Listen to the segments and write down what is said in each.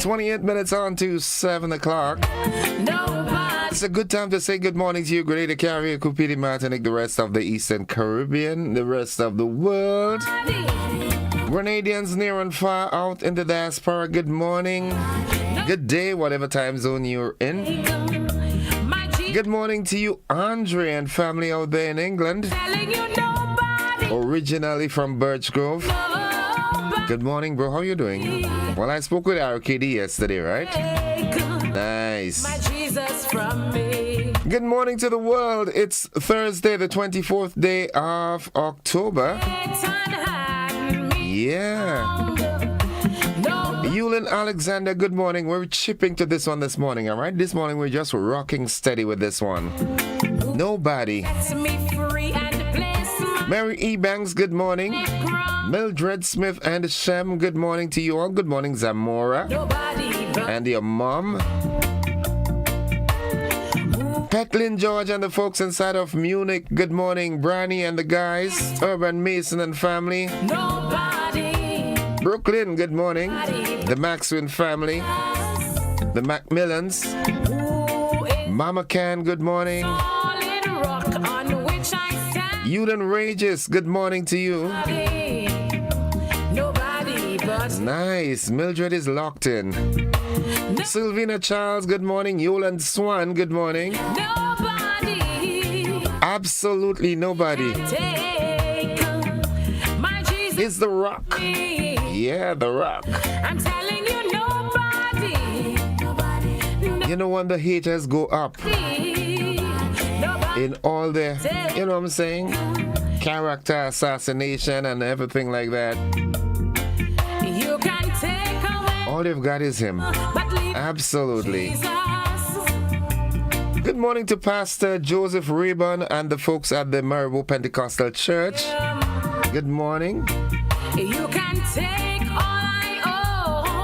28 minutes on to 7 o'clock. It's a good time to say good morning to you, Grenada, Caribbean, Cupidi, Martinique, the rest of the Eastern Caribbean, the rest of the world. Grenadians near and far out in the diaspora, good morning. Good day, whatever time zone you're in. Good morning to you, Andre and family out there in England. Originally from Birch Grove. Good morning, bro. How you doing? Well, I spoke with RKD yesterday, right? Nice. Good morning to the world. It's Thursday, the 24th day of October. Yeah. Yulin Alexander, good morning. We're chipping to this one this morning, all right? This morning we're just rocking steady with this one. Nobody. Mary E. Banks, good morning. Mildred Smith and Shem, good morning to you all. Good morning, Zamora. And your mom. Petlin George and the folks inside of Munich, good morning. Brani and the guys. Urban Mason and family. Brooklyn, good morning. The Maxwin family. The Macmillans. Mama Can, good morning. Yulin Rages, good morning to you. Nice. Mildred is locked in. Sylvina Charles, good morning. Yoland Swan, good morning. Absolutely nobody. It's The Rock. Yeah, The Rock. I'm telling you, nobody. You know when the haters go up in all the, you know what I'm saying? Character assassination and everything like that. You can take away. All you've got is him. Absolutely. Good morning to Pastor Joseph Rayburn and the folks at the Maribor Pentecostal Church. Good morning. You can take all I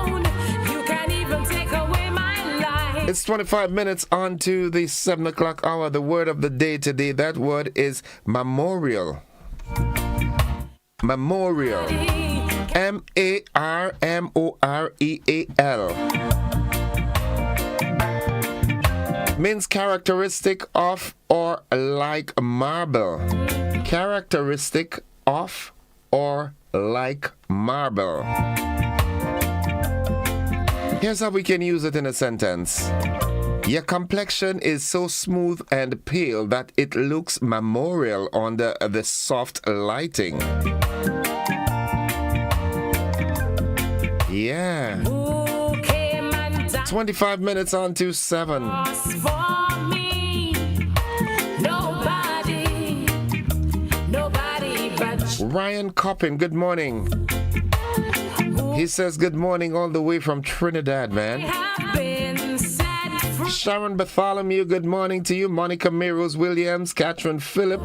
own. You can even take away my life. It's 25 minutes on to the 7 o'clock hour. The word of the day today, that word is memorial. Memorial. M-A-R-M-O-R-E-A-L. Means characteristic of or like marble. Characteristic of or like marble. Here's how we can use it in a sentence. Your complexion is so smooth and pale that it looks memorial under the soft lighting. Yeah. 25 minutes on to 7. Ryan Coppin, good morning. He says good morning all the way from Trinidad, man. Sharon Bartholomew, good morning to you. Monica Meros Williams, Catherine Phillip,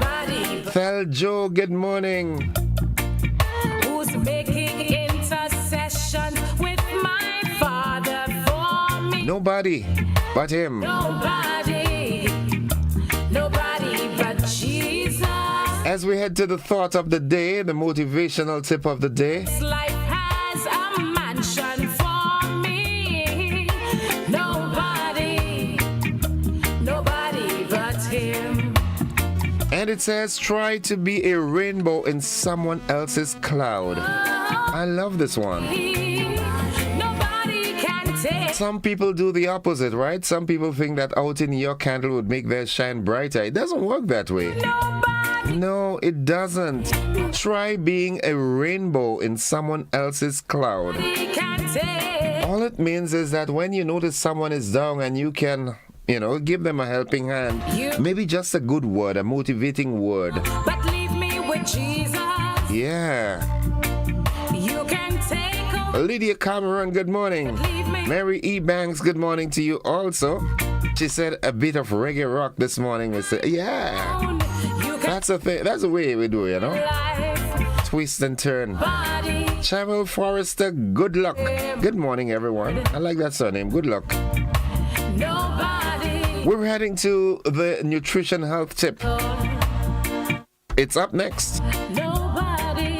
Thel Joe, good morning. Who's making intercession with my Father for me? Nobody but him. Nobody but Jesus. As we head to the thought of the day, the motivational tip of the day. Life has a mansion for me. Nobody but him. And it says, try to be a rainbow in someone else's cloud. I love this one. Nobody can take. Some people do the opposite, right? Some people think that out in your candle would make theirs shine brighter. It doesn't work that way. No, it doesn't. Try being a rainbow in someone else's cloud. All it means is that when you notice someone is down and you can, give them a helping hand. Maybe just a good word, a motivating word. But leave me with Jesus. Yeah. You can take Lydia Cameron, good morning. Mary E. Banks, good morning to you also. She said a bit of reggae rock this morning. We said, yeah. That's a thing. That's the way we do, Twist and turn. Cheryl Forrester, good luck. Good morning, everyone. I like that surname. Good luck. We're heading to the nutrition health tip. It's up next. Nobody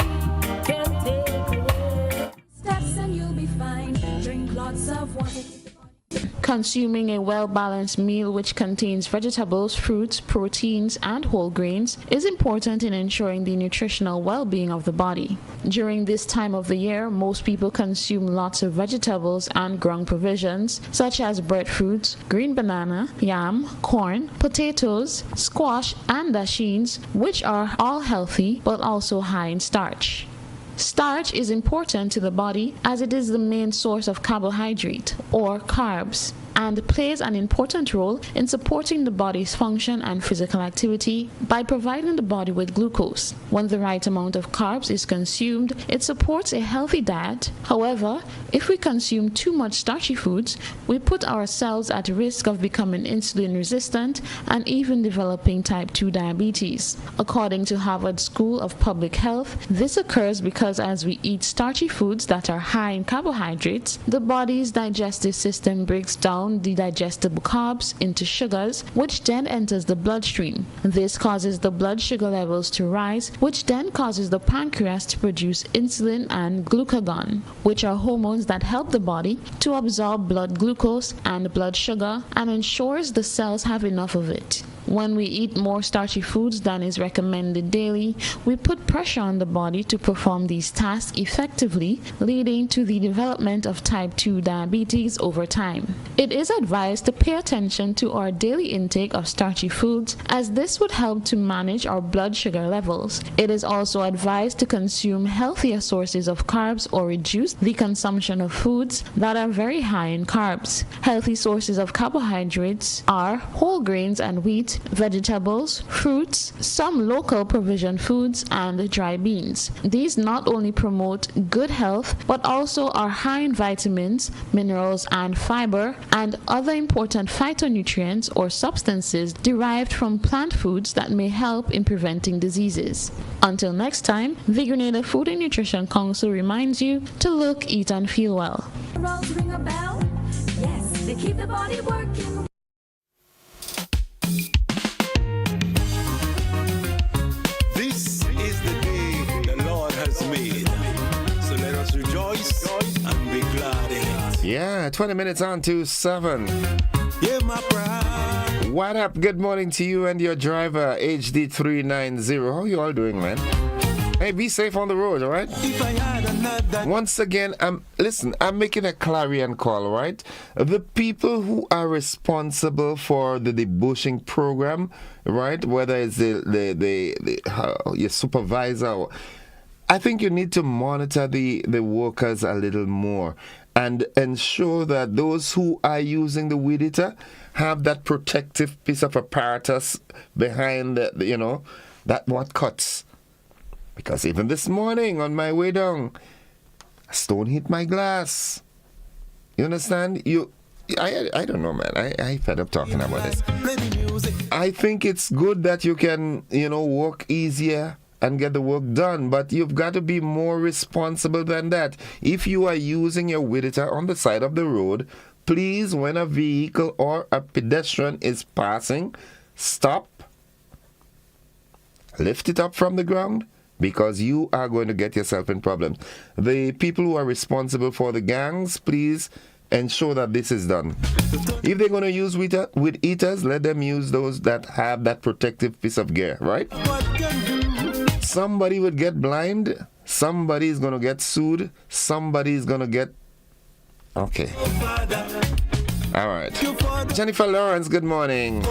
can take away. Steps and you'll be fine. Drink lots of wine. Consuming a well-balanced meal which contains vegetables, fruits, proteins, and whole grains is important in ensuring the nutritional well-being of the body. During this time of the year, most people consume lots of vegetables and ground provisions such as breadfruits, green banana, yam, corn, potatoes, squash, and dashins, which are all healthy but also high in starch. Starch is important to the body as it is the main source of carbohydrate, or carbs, and plays an important role in supporting the body's function and physical activity by providing the body with glucose. When the right amount of carbs is consumed, it supports a healthy diet. However, if we consume too much starchy foods, we put ourselves at risk of becoming insulin resistant and even developing type 2 diabetes. According to Harvard School of Public Health, this occurs because as we eat starchy foods that are high in carbohydrates, the body's digestive system breaks down the digestible carbs into sugars, which then enters the bloodstream. This causes the blood sugar levels to rise, which then causes the pancreas to produce insulin and glucagon, which are hormones that help the body to absorb blood glucose and blood sugar and ensures the cells have enough of it. When we eat more starchy foods than is recommended daily, we put pressure on the body to perform these tasks effectively, leading to the development of type 2 diabetes over time. It is advised to pay attention to our daily intake of starchy foods, as this would help to manage our blood sugar levels. It is also advised to consume healthier sources of carbs or reduce the consumption of foods that are very high in carbs. Healthy sources of carbohydrates are whole grains and wheat, vegetables, fruits, some local provision foods, and dry beans. These not only promote good health, but also are high in vitamins, minerals, and fiber, and other important phytonutrients or substances derived from plant foods that may help in preventing diseases. Until next time, the Grenada Food and Nutrition Council reminds you to look, eat, and feel well. Ring a bell? Yes, they keep the body working. This is the day the Lord has made. So let us rejoice and be glad in it. Yeah, 20 minutes on to 7. Yeah, my pride. What up? Good morning to you and your driver, HD390. How you all doing, man? Hey, be safe on the road, all right? If I had another. Once again, I'm making a clarion call, right? The people who are responsible for the debushing program, right? Whether it's your supervisor, I think you need to monitor the workers a little more and ensure that those who are using the weed eater have that protective piece of apparatus behind that what cuts. Because even this morning on my way down, a stone hit my glass. You understand? I don't know, man. I fed up talking about this. I think it's good that you can, work easier and get the work done, but you've got to be more responsible than that. If you are using your weed eater on the side of the road, please, when a vehicle or a pedestrian is passing, stop, lift it up from the ground, because you are going to get yourself in problems. The people who are responsible for the gangs, please ensure that this is done. If they're going to use weed eaters, let them use those that have that protective piece of gear, right? Somebody would get blind. Somebody is going to get sued. Somebody is going to get... Okay. All right. Jennifer Lawrence, good morning.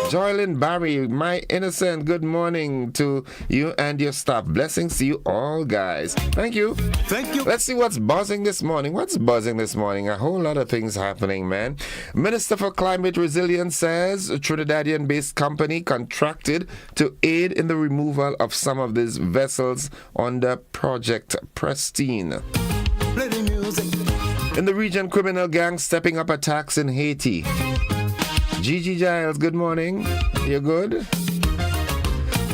Joylyn Barry, my innocent, good morning to you and your staff. Blessings to you all, guys. Thank you. Thank you. Let's see what's buzzing this morning. What's buzzing this morning? A whole lot of things happening, man. Minister for Climate Resilience says a Trinidadian-based company contracted to aid in the removal of some of these vessels under Project Pristine. Play the music. In the region, criminal gangs stepping up attacks in Haiti. Gigi Giles, good morning. You good?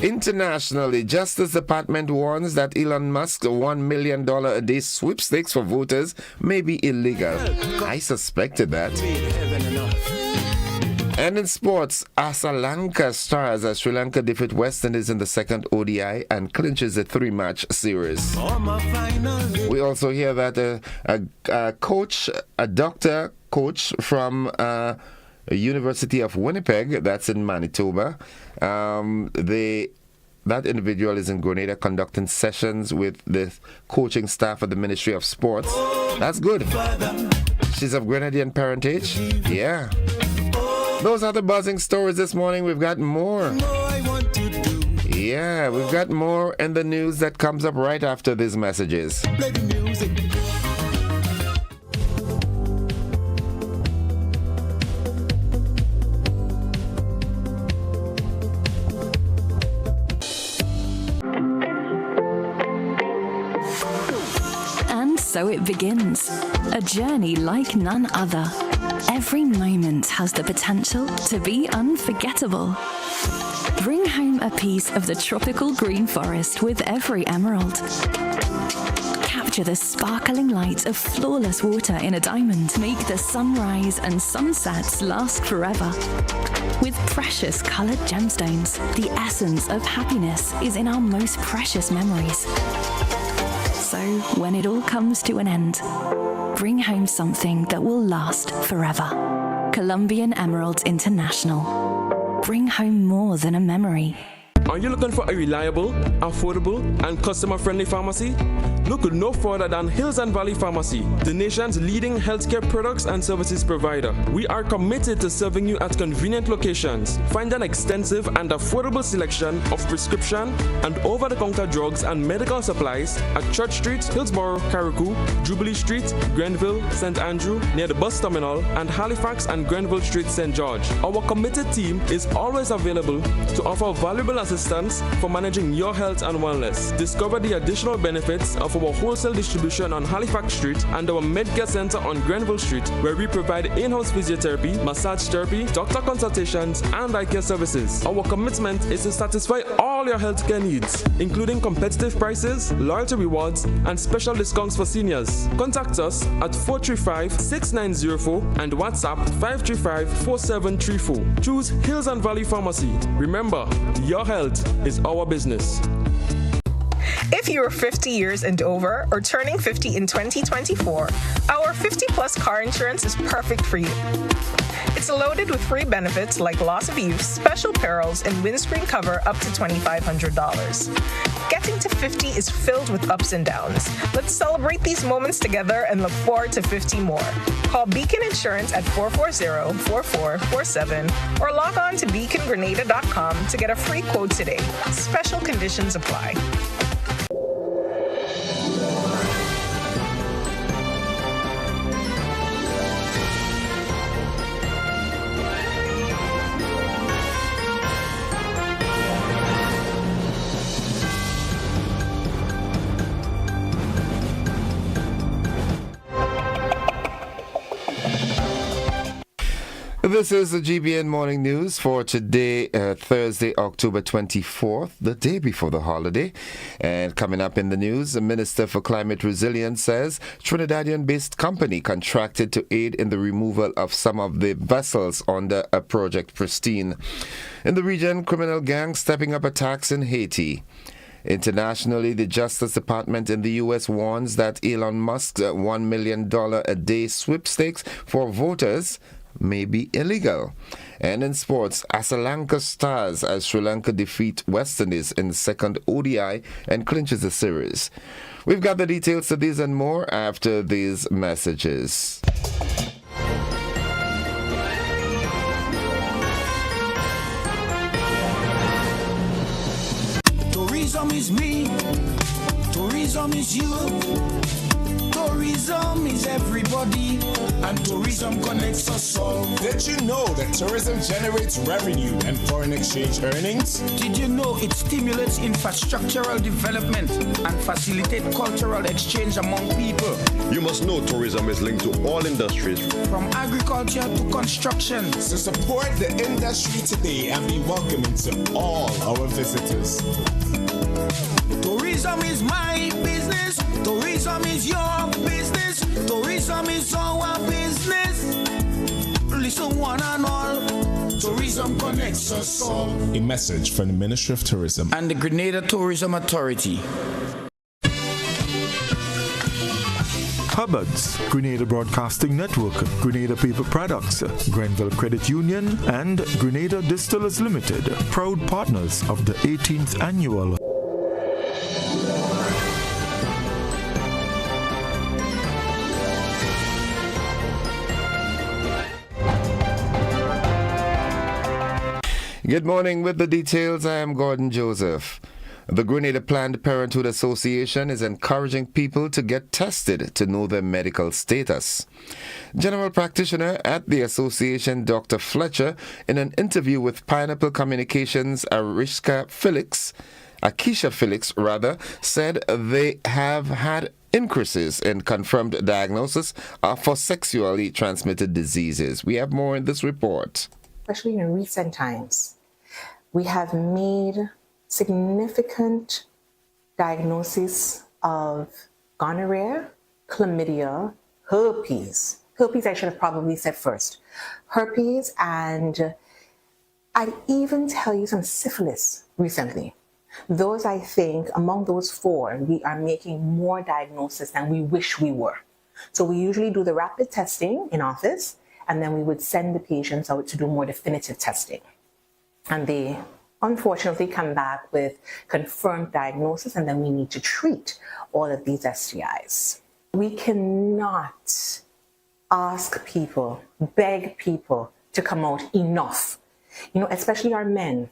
Internationally, Justice Department warns that Elon Musk's $1 million a day sweepstakes for voters may be illegal. I suspected that. And in sports, Asalanka stars as Sri Lanka defeat West Indies in the second ODI and clinches the 3-match series. We also hear that a doctor coach from University of Winnipeg, that's in Manitoba, that individual is in Grenada conducting sessions with the coaching staff of the Ministry of Sports. That's good. She's of Grenadian parentage. Yeah. Those are the buzzing stories this morning. We've got more. Yeah, we've got more in the news that comes up right after these messages. So it begins, a journey like none other. Every moment has the potential to be unforgettable. Bring home a piece of the tropical green forest with every emerald. Capture the sparkling light of flawless water in a diamond. Make the sunrise and sunsets last forever. With precious colored gemstones, the essence of happiness is in our most precious memories. So, when it all comes to an end, bring home something that will last forever. Colombian Emeralds International. Bring home more than a memory. Are you looking for a reliable, affordable, and customer-friendly pharmacy? Look no further than Hills and Valley Pharmacy, the nation's leading healthcare products and services provider. We are committed to serving you at convenient locations. Find an extensive and affordable selection of prescription and over-the-counter drugs and medical supplies at Church Street, Hillsborough, Carriacou, Jubilee Street, Grenville, St. Andrew, near the bus terminal, and Halifax and Grenville Street, St. George. Our committed team is always available to offer valuable assistance for managing your health and wellness. Discover the additional benefits of our wholesale distribution on Halifax Street and our Medcare Center on Grenville Street, where we provide in-house physiotherapy, massage therapy, doctor consultations, and eye care services. Our commitment is to satisfy all your healthcare needs, including competitive prices, loyalty rewards, and special discounts for seniors. Contact us at 435-6904 and WhatsApp 535-4734. Choose Hills and Valley Pharmacy. Remember, your health is our business. If you are 50 years and over or turning 50 in 2024, our 50-plus car insurance is perfect for you. It's loaded with free benefits like loss of use, special perils, and windscreen cover up to $2,500. Getting to 50 is filled with ups and downs. Let's celebrate these moments together and look forward to 50 more. Call Beacon Insurance at 440-4447 or log on to beacongrenada.com to get a free quote today. Special conditions apply. This is the GBN Morning News for today, Thursday, October 24th, the day before the holiday. And coming up in the news, the Minister for Climate Resilience says Trinidadian-based company contracted to aid in the removal of some of the vessels under a Project Pristine. In the region, criminal gangs stepping up attacks in Haiti. Internationally, the Justice Department in the U.S. warns that Elon Musk's $1 million a day sweepstakes for voters may be illegal. And in sports, Asalanka stars as Sri Lanka defeat West Indies in the second ODI and clinches the series. We've got the details to these and more after these messages. Tourism is me, tourism is you. Tourism is everybody, and tourism connects us all. Did you know that tourism generates revenue and foreign exchange earnings? Did you know it stimulates infrastructural development and facilitates cultural exchange among people? You must know tourism is linked to all industries, from agriculture to construction. So support the industry today and be welcoming to all our visitors. Tourism is my business. Tourism is your business. Tourism is our business. Listen one and all. Tourism connects us all. A message from the Ministry of Tourism And the Grenada Tourism Authority. Hubbard's, Grenada Broadcasting Network, Grenada Paper Products, Grenville Credit Union, and Grenada Distillers Limited, proud partners of the 18th annual Good morning. With the details, I am Gordon Joseph. The Grenada Planned Parenthood Association is encouraging people to get tested to know their medical status. General practitioner at the association, Dr. Fletcher, in an interview with Pineapple Communications, Akisha Felix, said they have had increases in confirmed diagnosis for sexually transmitted diseases. We have more in this report. Especially in recent times, we have made significant diagnosis of gonorrhea, chlamydia, herpes. Herpes I should have probably said first. Herpes, and I'd even tell you some syphilis recently. Those, I think, among those four, we are making more diagnosis than we wish we were. So we usually do the rapid testing in office, and then we would send the patients out to do more definitive testing. And they unfortunately come back with confirmed diagnosis, and then we need to treat all of these STIs. We cannot ask people, beg people to come out enough, especially our men.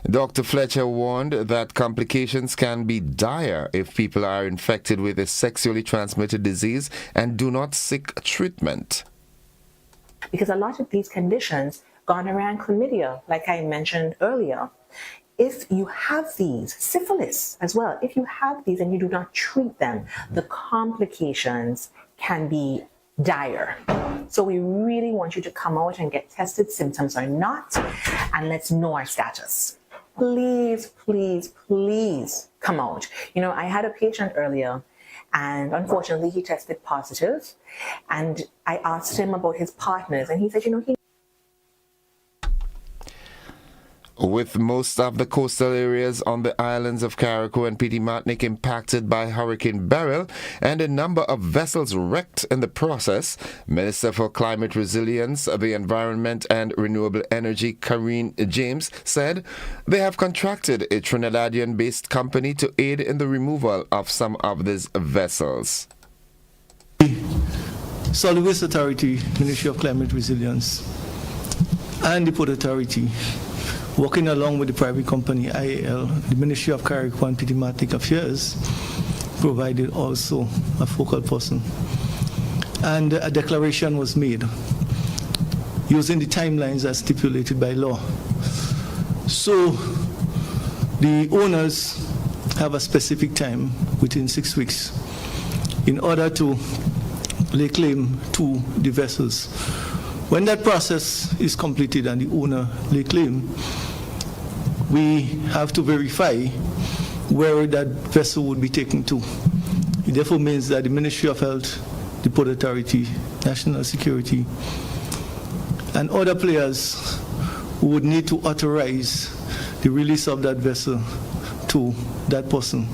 Dr. Fletcher warned that complications can be dire if people are infected with a sexually transmitted disease and do not seek treatment. Because a lot of these conditions, gonorrhea and chlamydia, like I mentioned earlier, if you have these, syphilis as well, if you have these and you do not treat them, the complications can be dire. So we really want you to come out and get tested, symptoms or not, and let's know our status. Please, please, please come out. I had a patient earlier, and unfortunately he tested positive, and I asked him about his partners, and he said, With most of the coastal areas on the islands of Carriacou and Petit Martinique impacted by Hurricane Beryl and a number of vessels wrecked in the process, Minister for Climate Resilience, the Environment and Renewable Energy, Karine James, said they have contracted a Trinidadian-based company to aid in the removal of some of these vessels. Solid Waste Authority, Ministry of Climate Resilience, and the Port Authority, working along with the private company IAL, the Ministry of Carriacou and Petit Martinique Affairs provided also a focal person. And a declaration was made using the timelines as stipulated by law. So the owners have a specific time within 6 weeks in order to lay claim to the vessels. When that process is completed and the owner lay claim, we have to verify where that vessel would be taken to. It therefore means that the Ministry of Health, the Port Authority, National Security, and other players would need to authorize the release of that vessel to that person.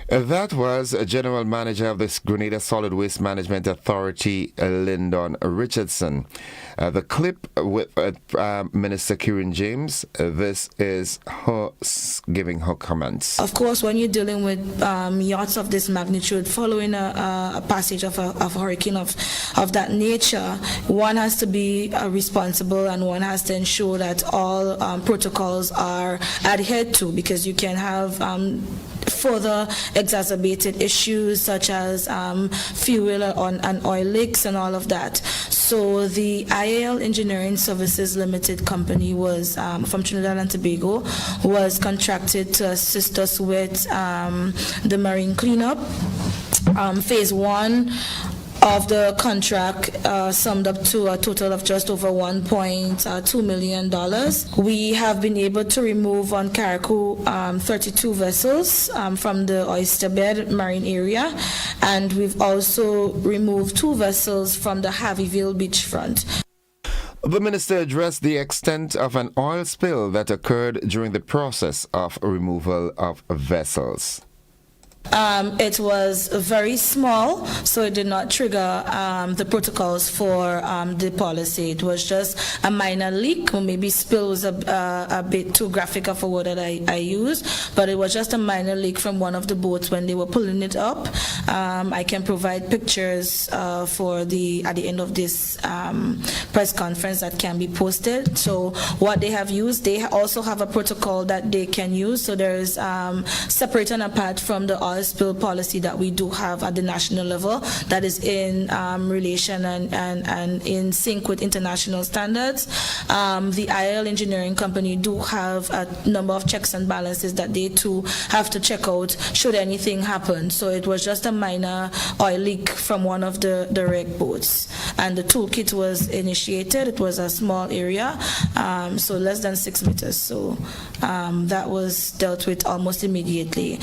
That was General Manager of the Grenada Solid Waste Management Authority, Lyndon Richardson. The clip with Minister Karine James, this is her giving her comments. Of course, when you're dealing with yachts of this magnitude, following a passage of a hurricane of that nature, one has to be responsible, and one has to ensure that all protocols are adhered to, because you can have further exacerbated issues such as fuel and oil leaks and all of that. So the IAL Engineering Services Limited company was from Trinidad and Tobago, was contracted to assist us with the marine cleanup. Phase 1 of the contract summed up to a total of just over $1.2 million. We have been able to remove on Carriacou 32 vessels from the oyster bed marine area, and we've also removed 2 vessels from the Harveyville beachfront. The minister addressed the extent of an oil spill that occurred during the process of removal of vessels. It was very small, so it did not trigger the protocols for the policy. It was just a minor leak, or maybe spill was a bit too graphic of a word that I use, but it was just a minor leak from one of the boats when they were pulling it up. I can provide pictures at the end of this press conference that can be posted. So what they have used, they also have a protocol that they can use. So there is separate and apart from the oil spill policy that we do have at the national level, that is in relation and in sync with international standards. The IL engineering company do have a number of checks and balances that they too have to check out should anything happen. So it was just a minor oil leak from one of the wreck boats, and the toolkit was initiated. It was a small area, so less than 6 meters. So that was dealt with almost immediately.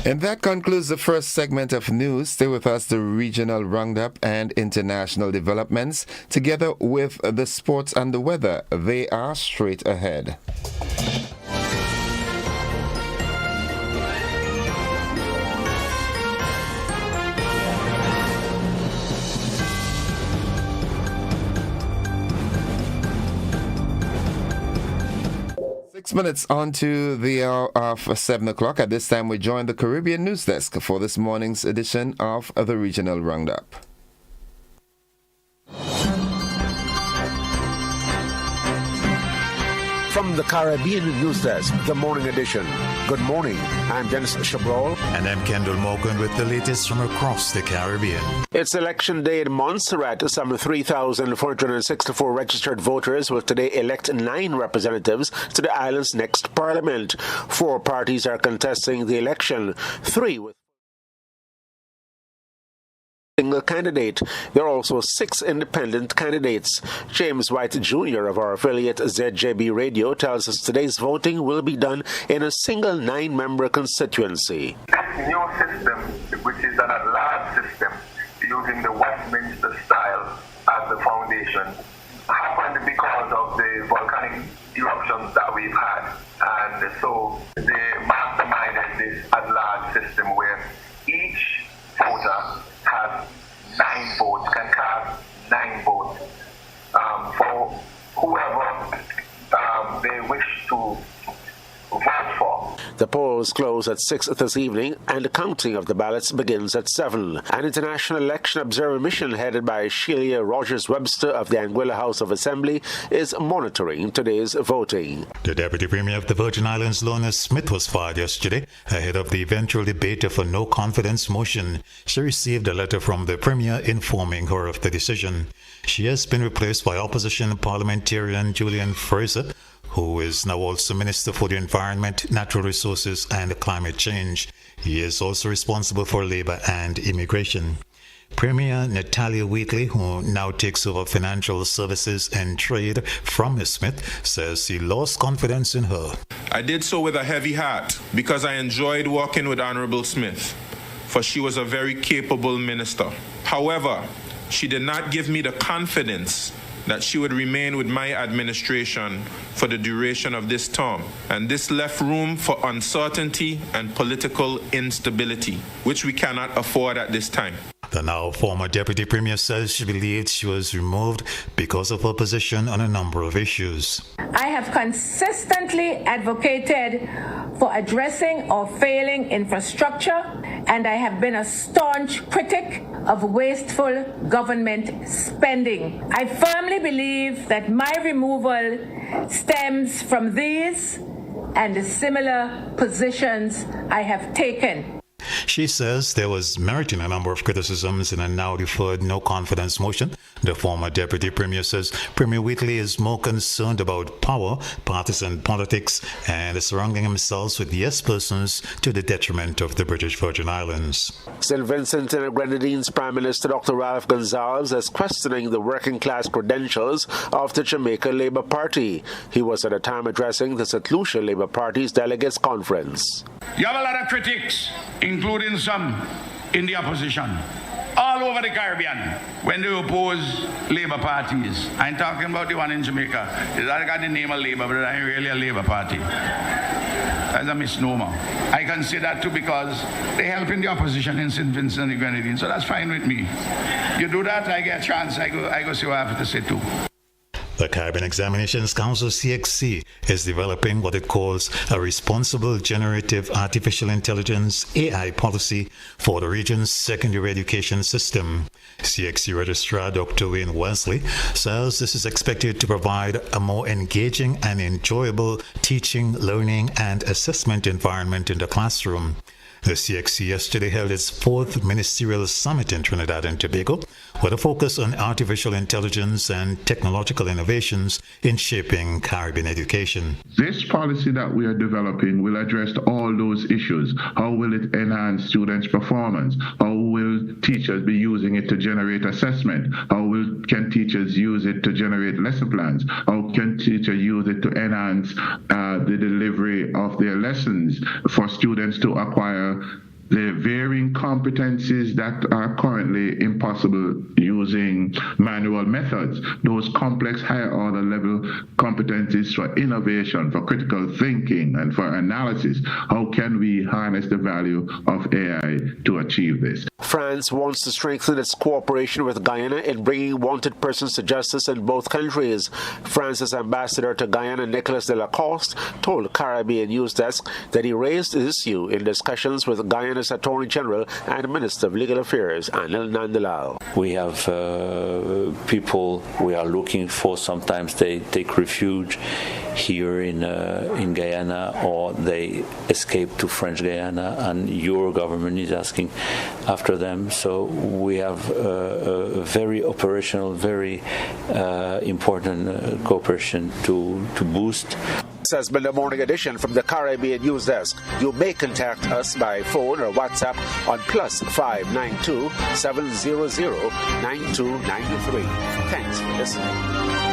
And that concludes the first segment of news. Stay with us, the regional roundup and international developments, together with the sports and the weather. They are straight ahead. Minutes on to the hour of 7 o'clock. At this time, we join the Caribbean News Desk for this morning's edition of the Regional Roundup. From the Caribbean News Desk, the morning edition. Good morning. I'm Dennis Chabrol. And I'm Kendall Morgan with the latest from across the Caribbean. It's election day in Montserrat. Some 3,464 registered voters will today elect 9 representatives to the island's next parliament. 4 parties are contesting the election, 3 with single candidate. There are also 6 independent candidates. James White Jr. of our affiliate ZJB Radio tells us today's voting will be done in a single 9-member constituency. This new system, which is an at-large system, using the Westminster style as the foundation, happened because of the volcanic eruptions that we've had. And so they masterminded this at-large system where each voter has 9 votes, can cast 9 votes for whoever they wish to vote for. The polls close at 6 this evening, and the counting of the ballots begins at 7. An international election observer mission headed by Sheila Rogers-Webster of the Anguilla House of Assembly is monitoring today's voting. The Deputy Premier of the Virgin Islands, Lorna Smith, was fired yesterday ahead of the eventual debate of a no-confidence motion. She received a letter from the Premier informing her of the decision. She has been replaced by opposition parliamentarian Julian Fraser, who is now also Minister for the Environment, Natural Resources and Climate Change. He is also responsible for Labour and Immigration. Premier Natalia Wheatley, who now takes over financial services and trade from Ms. Smith, says he lost confidence in her. I did so with a heavy heart because I enjoyed working with Honourable Smith, for she was a very capable minister. However, she did not give me the confidence that she would remain with my administration for the duration of this term. And this left room for uncertainty and political instability, which we cannot afford at this time. The now former Deputy Premier says she believed she was removed because of her position on a number of issues. I have consistently advocated for addressing our failing infrastructure, and I have been a staunch critic of wasteful government spending. I firmly believe that my removal stems from these and the similar positions I have taken. She says there was merit in a number of criticisms in a now deferred no-confidence motion. The former Deputy Premier says Premier Wheatley is more concerned about power, partisan politics, and surrounding himself with yes persons to the detriment of the British Virgin Islands. St. Vincent and Grenadines Prime Minister Dr. Ralph Gonsalves is questioning the working-class credentials of the Jamaica Labour Party. He was at a time addressing the St. Lucia Labour Party's delegates conference. You have a lot of critics, including some in the opposition, all over the Caribbean when they oppose Labour parties. I'm talking about the one in Jamaica. It got the name of Labour, but it ain't really a Labour party. That's a misnomer. I can say that too because they help in the opposition in St. Vincent and the Grenadines, so that's fine with me. You do that, I get a chance, I go see what I have to say too. The Caribbean Examinations Council, CXC, is developing what it calls a responsible generative artificial intelligence AI policy for the region's secondary education system. CXC Registrar Dr. Wayne Wesley says this is expected to provide a more engaging and enjoyable teaching, learning, and assessment environment in the classroom. The CXC yesterday held its 4th Ministerial Summit in Trinidad and Tobago with a focus on artificial intelligence and technological innovations in shaping Caribbean education. This policy that we are developing will address all those issues. How will it enhance students' performance? How will teachers be using it to generate assessment? Can teachers use it to generate lesson plans? How can teachers use it to enhance the delivery of their lessons for students to acquire the varying competencies that are currently impossible using manual methods, those complex higher order level competencies for innovation, for critical thinking, and for analysis? How can we harness the value of AI to achieve this? France wants to strengthen its cooperation with Guyana in bringing wanted persons to justice in both countries. France's ambassador to Guyana, Nicolas de la Coste, told Caribbean News Desk that he raised the issue in discussions with Guyana's Attorney General and Minister of Legal Affairs, Anil Nandalal. We have people we are looking for. Sometimes they take refuge here in Guyana, or they escape to French Guyana, and your government is asking after them. So we have a very operational, very important cooperation to boost. This has been the morning edition from the Caribbean News Desk. You may contact us by phone or WhatsApp on +592 700 9293. Thanks for listening.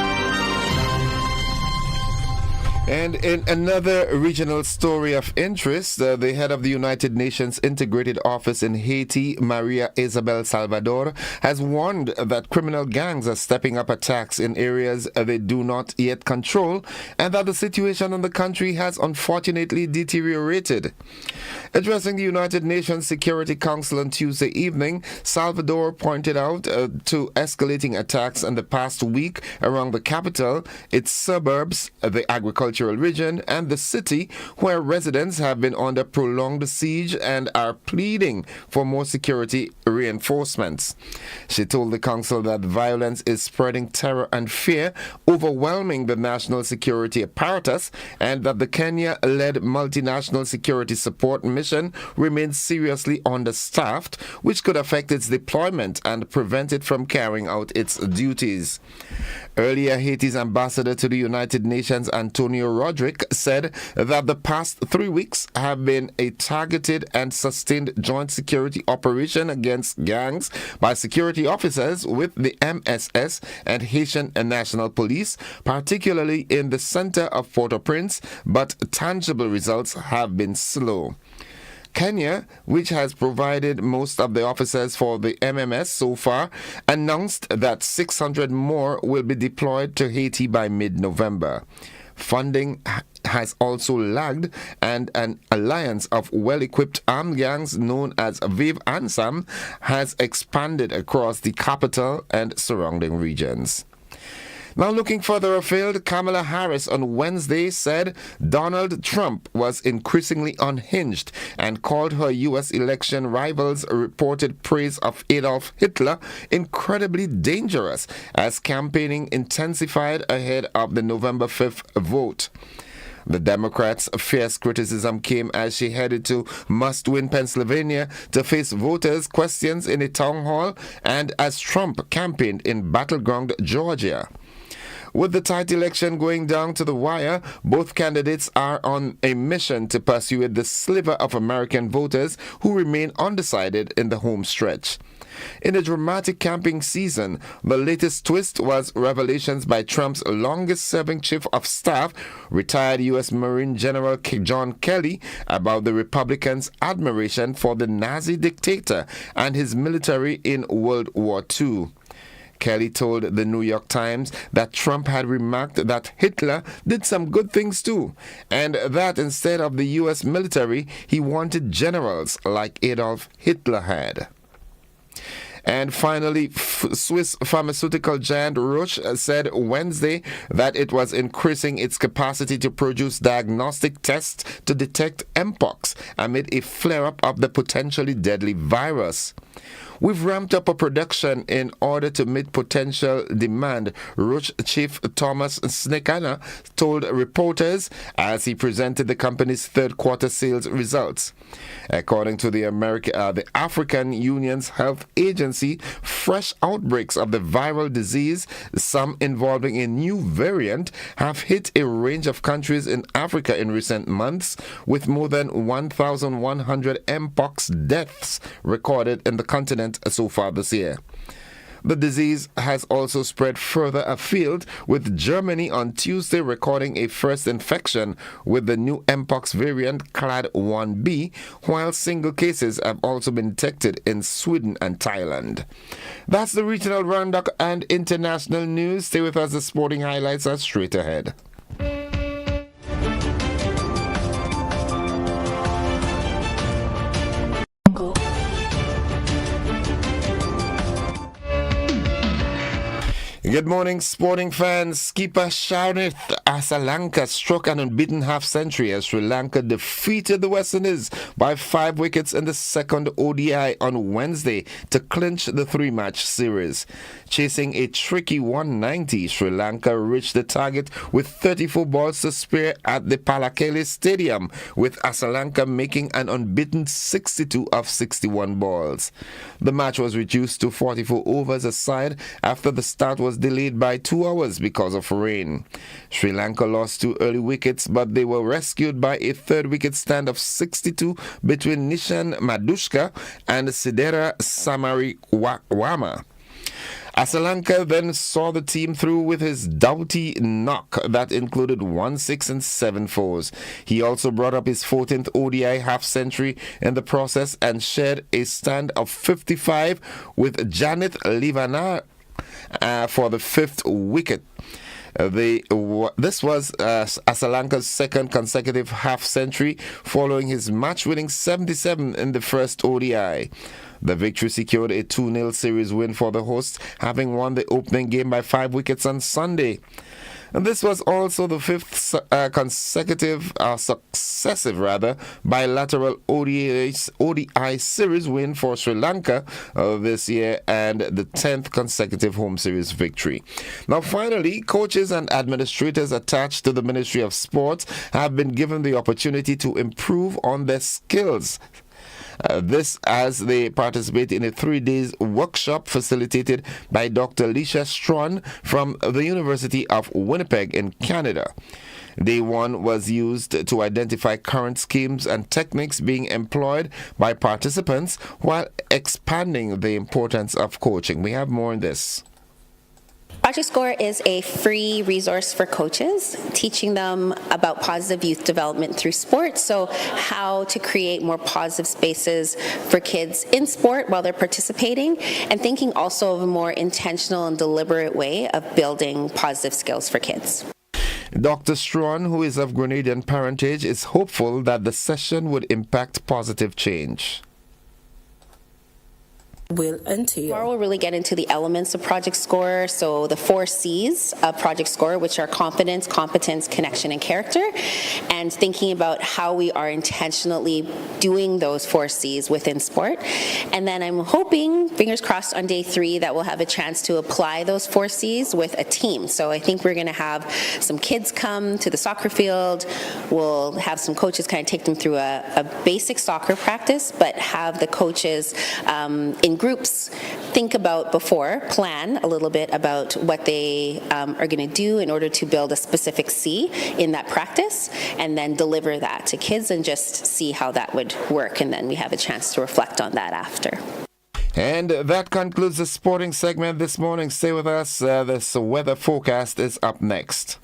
And in another regional story of interest, the head of the United Nations Integrated Office in Haiti, Maria Isabel Salvador, has warned that criminal gangs are stepping up attacks in areas they do not yet control, and that the situation in the country has unfortunately deteriorated. Addressing the United Nations Security Council on Tuesday evening, Salvador pointed out to escalating attacks in the past week around the capital, its suburbs, the agricultural region, and the city, where residents have been under prolonged siege and are pleading for more security reinforcements. She told the council that violence is spreading terror and fear, overwhelming the national security apparatus, and that the Kenya-led multinational security support mission remains seriously understaffed, which could affect its deployment and prevent it from carrying out its duties. Earlier, Haiti's ambassador to the United Nations, Antonio Roderick, said that the past 3 weeks have been a targeted and sustained joint security operation against gangs by security officers with the MSS and Haitian National Police, particularly in the center of Port-au-Prince, but tangible results have been slow. Kenya, which has provided most of the officers for the MMS so far, announced that 600 more will be deployed to Haiti by mid-November. Funding has also lagged, and an alliance of well-equipped armed gangs known as Vive Ansam has expanded across the capital and surrounding regions. Now, looking further afield, Kamala Harris on Wednesday said Donald Trump was increasingly unhinged and called her U.S. election rivals' reported praise of Adolf Hitler incredibly dangerous as campaigning intensified ahead of the November 5th vote. The Democrats' fierce criticism came as she headed to must-win Pennsylvania to face voters' questions in a town hall and as Trump campaigned in battleground Georgia. With the tight election going down to the wire, both candidates are on a mission to persuade the sliver of American voters who remain undecided in the home stretch. In a dramatic camping season, the latest twist was revelations by Trump's longest-serving chief of staff, retired U.S. Marine General John Kelly, about the Republicans' admiration for the Nazi dictator and his military in World War II. Kelly told the New York Times that Trump had remarked that Hitler did some good things too, and that instead of the U.S. military, he wanted generals like Adolf Hitler had. And finally, Swiss pharmaceutical giant Roche said Wednesday that it was increasing its capacity to produce diagnostic tests to detect Mpox amid a flare-up of the potentially deadly virus. We've ramped up our production in order to meet potential demand, Roche Chief Thomas Sneckana told reporters as he presented the company's third quarter sales results. According to the African Union's health agency, fresh outbreaks of the viral disease, some involving a new variant, have hit a range of countries in Africa in recent months, with more than 1,100 Mpox deaths recorded in the continent so far this year. The disease has also spread further afield, with Germany on Tuesday recording a first infection with the new Mpox variant Clade 1b, while single cases have also been detected in Sweden and Thailand. That's the regional roundup and international news. Stay with us. The sporting highlights are straight ahead. Good morning, sporting fans. Keeper Sharith Asalanka struck an unbeaten half-century as Sri Lanka defeated the West Indies by 5 wickets in the second ODI on Wednesday to clinch the 3-match series. Chasing a tricky 190, Sri Lanka reached the target with 34 balls to spare at the Palakele Stadium, with Asalanka making an unbeaten 62 of 61 balls. The match was reduced to 44 overs aside after the start was delayed by 2 hours because of rain. Sri Lanka lost 2 early wickets, but they were rescued by a third wicket stand of 62 between Nishan Madushka and Sidera Samariwama. Asalanka then saw the team through with his doughty knock that included 1 6 and 7 4s. He also brought up his 14th ODI half-century in the process and shared a stand of 55 with Janith Livana for the 5th wicket. This was Asalanka's second consecutive half-century following his match-winning 77 in the first ODI. The victory secured a 2-0 series win for the hosts, having won the opening game by 5 wickets on Sunday. And this was also the 5th successive bilateral ODI series win for Sri Lanka this year, and the 10th consecutive home series victory. Now finally, coaches and administrators attached to the Ministry of Sports have been given the opportunity to improve on their skills. This as they participate in a 3-day workshop facilitated by Dr. Lisha Strawn from the University of Winnipeg in Canada. Day 1 was used to identify current schemes and techniques being employed by participants while expanding the importance of coaching. We have more on this. Project Score is a free resource for coaches, teaching them about positive youth development through sport, so how to create more positive spaces for kids in sport while they're participating, and thinking also of a more intentional and deliberate way of building positive skills for kids. Dr. Strawn, who is of Grenadian parentage, is hopeful that the session would impact positive change. Will entail. Tomorrow we'll really get into the elements of Project Score, so the 4 C's of Project Score, which are confidence, competence, connection, and character, and thinking about how we are intentionally doing those 4 C's within sport. And then I'm hoping, fingers crossed, on day 3 that we'll have a chance to apply those 4 C's with a team. So I think we're going to have some kids come to the soccer field. We'll have some coaches kind of take them through a basic soccer practice, but have the coaches in groups think about plan a little bit about what they are going to do in order to build a specific C in that practice, and then deliver that to kids and just see how that would work, and then we have a chance to reflect on that after. And that concludes the sporting segment this morning. Stay with us. This weather forecast is up next.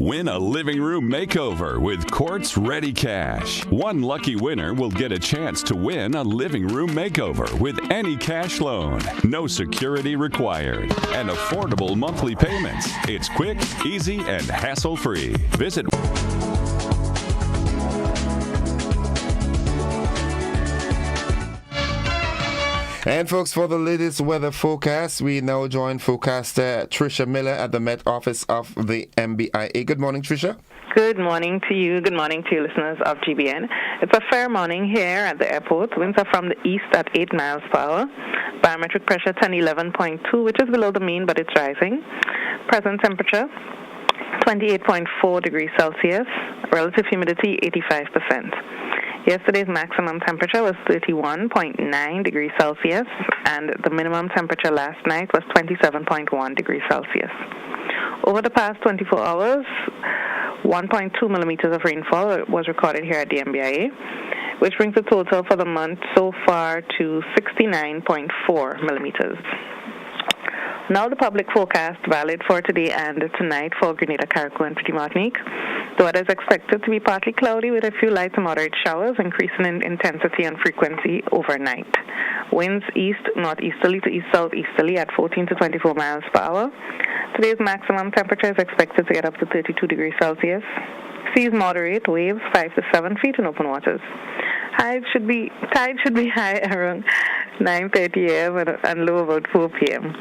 Win a living room makeover with Quartz Ready Cash. One lucky winner will get a chance to win a living room makeover with any cash loan. No security required. And affordable monthly payments. It's quick, easy, and hassle-free. Visit And folks, for the latest weather forecast, we now join forecaster Tricia Miller at the Met Office of the MBIA. Good morning, Tricia. Good morning to you. Good morning to you, listeners of GBN. It's a fair morning here at the airport. Winds are from the east at 8 miles per hour. Barometric pressure 1011.2, which is below the mean, but it's rising. Present temperature 28.4 degrees Celsius. Relative humidity 85%. Yesterday's maximum temperature was 31.9 degrees Celsius, and the minimum temperature last night was 27.1 degrees Celsius. Over the past 24 hours, 1.2 millimeters of rainfall was recorded here at the MBIA, which brings the total for the month so far to 69.4 millimeters. Now the public forecast valid for today and tonight for Grenada, Carriacou, and Petite Martinique. The weather is expected to be partly cloudy with a few light to moderate showers, increasing in intensity and frequency overnight. Winds east, northeasterly to east-southeasterly at 14 to 24 miles per hour. Today's maximum temperature is expected to get up to 32 degrees Celsius. Seas moderate, waves 5 to 7 feet in open waters. Tide should be high around 9:30 a.m. and low about 4 p.m.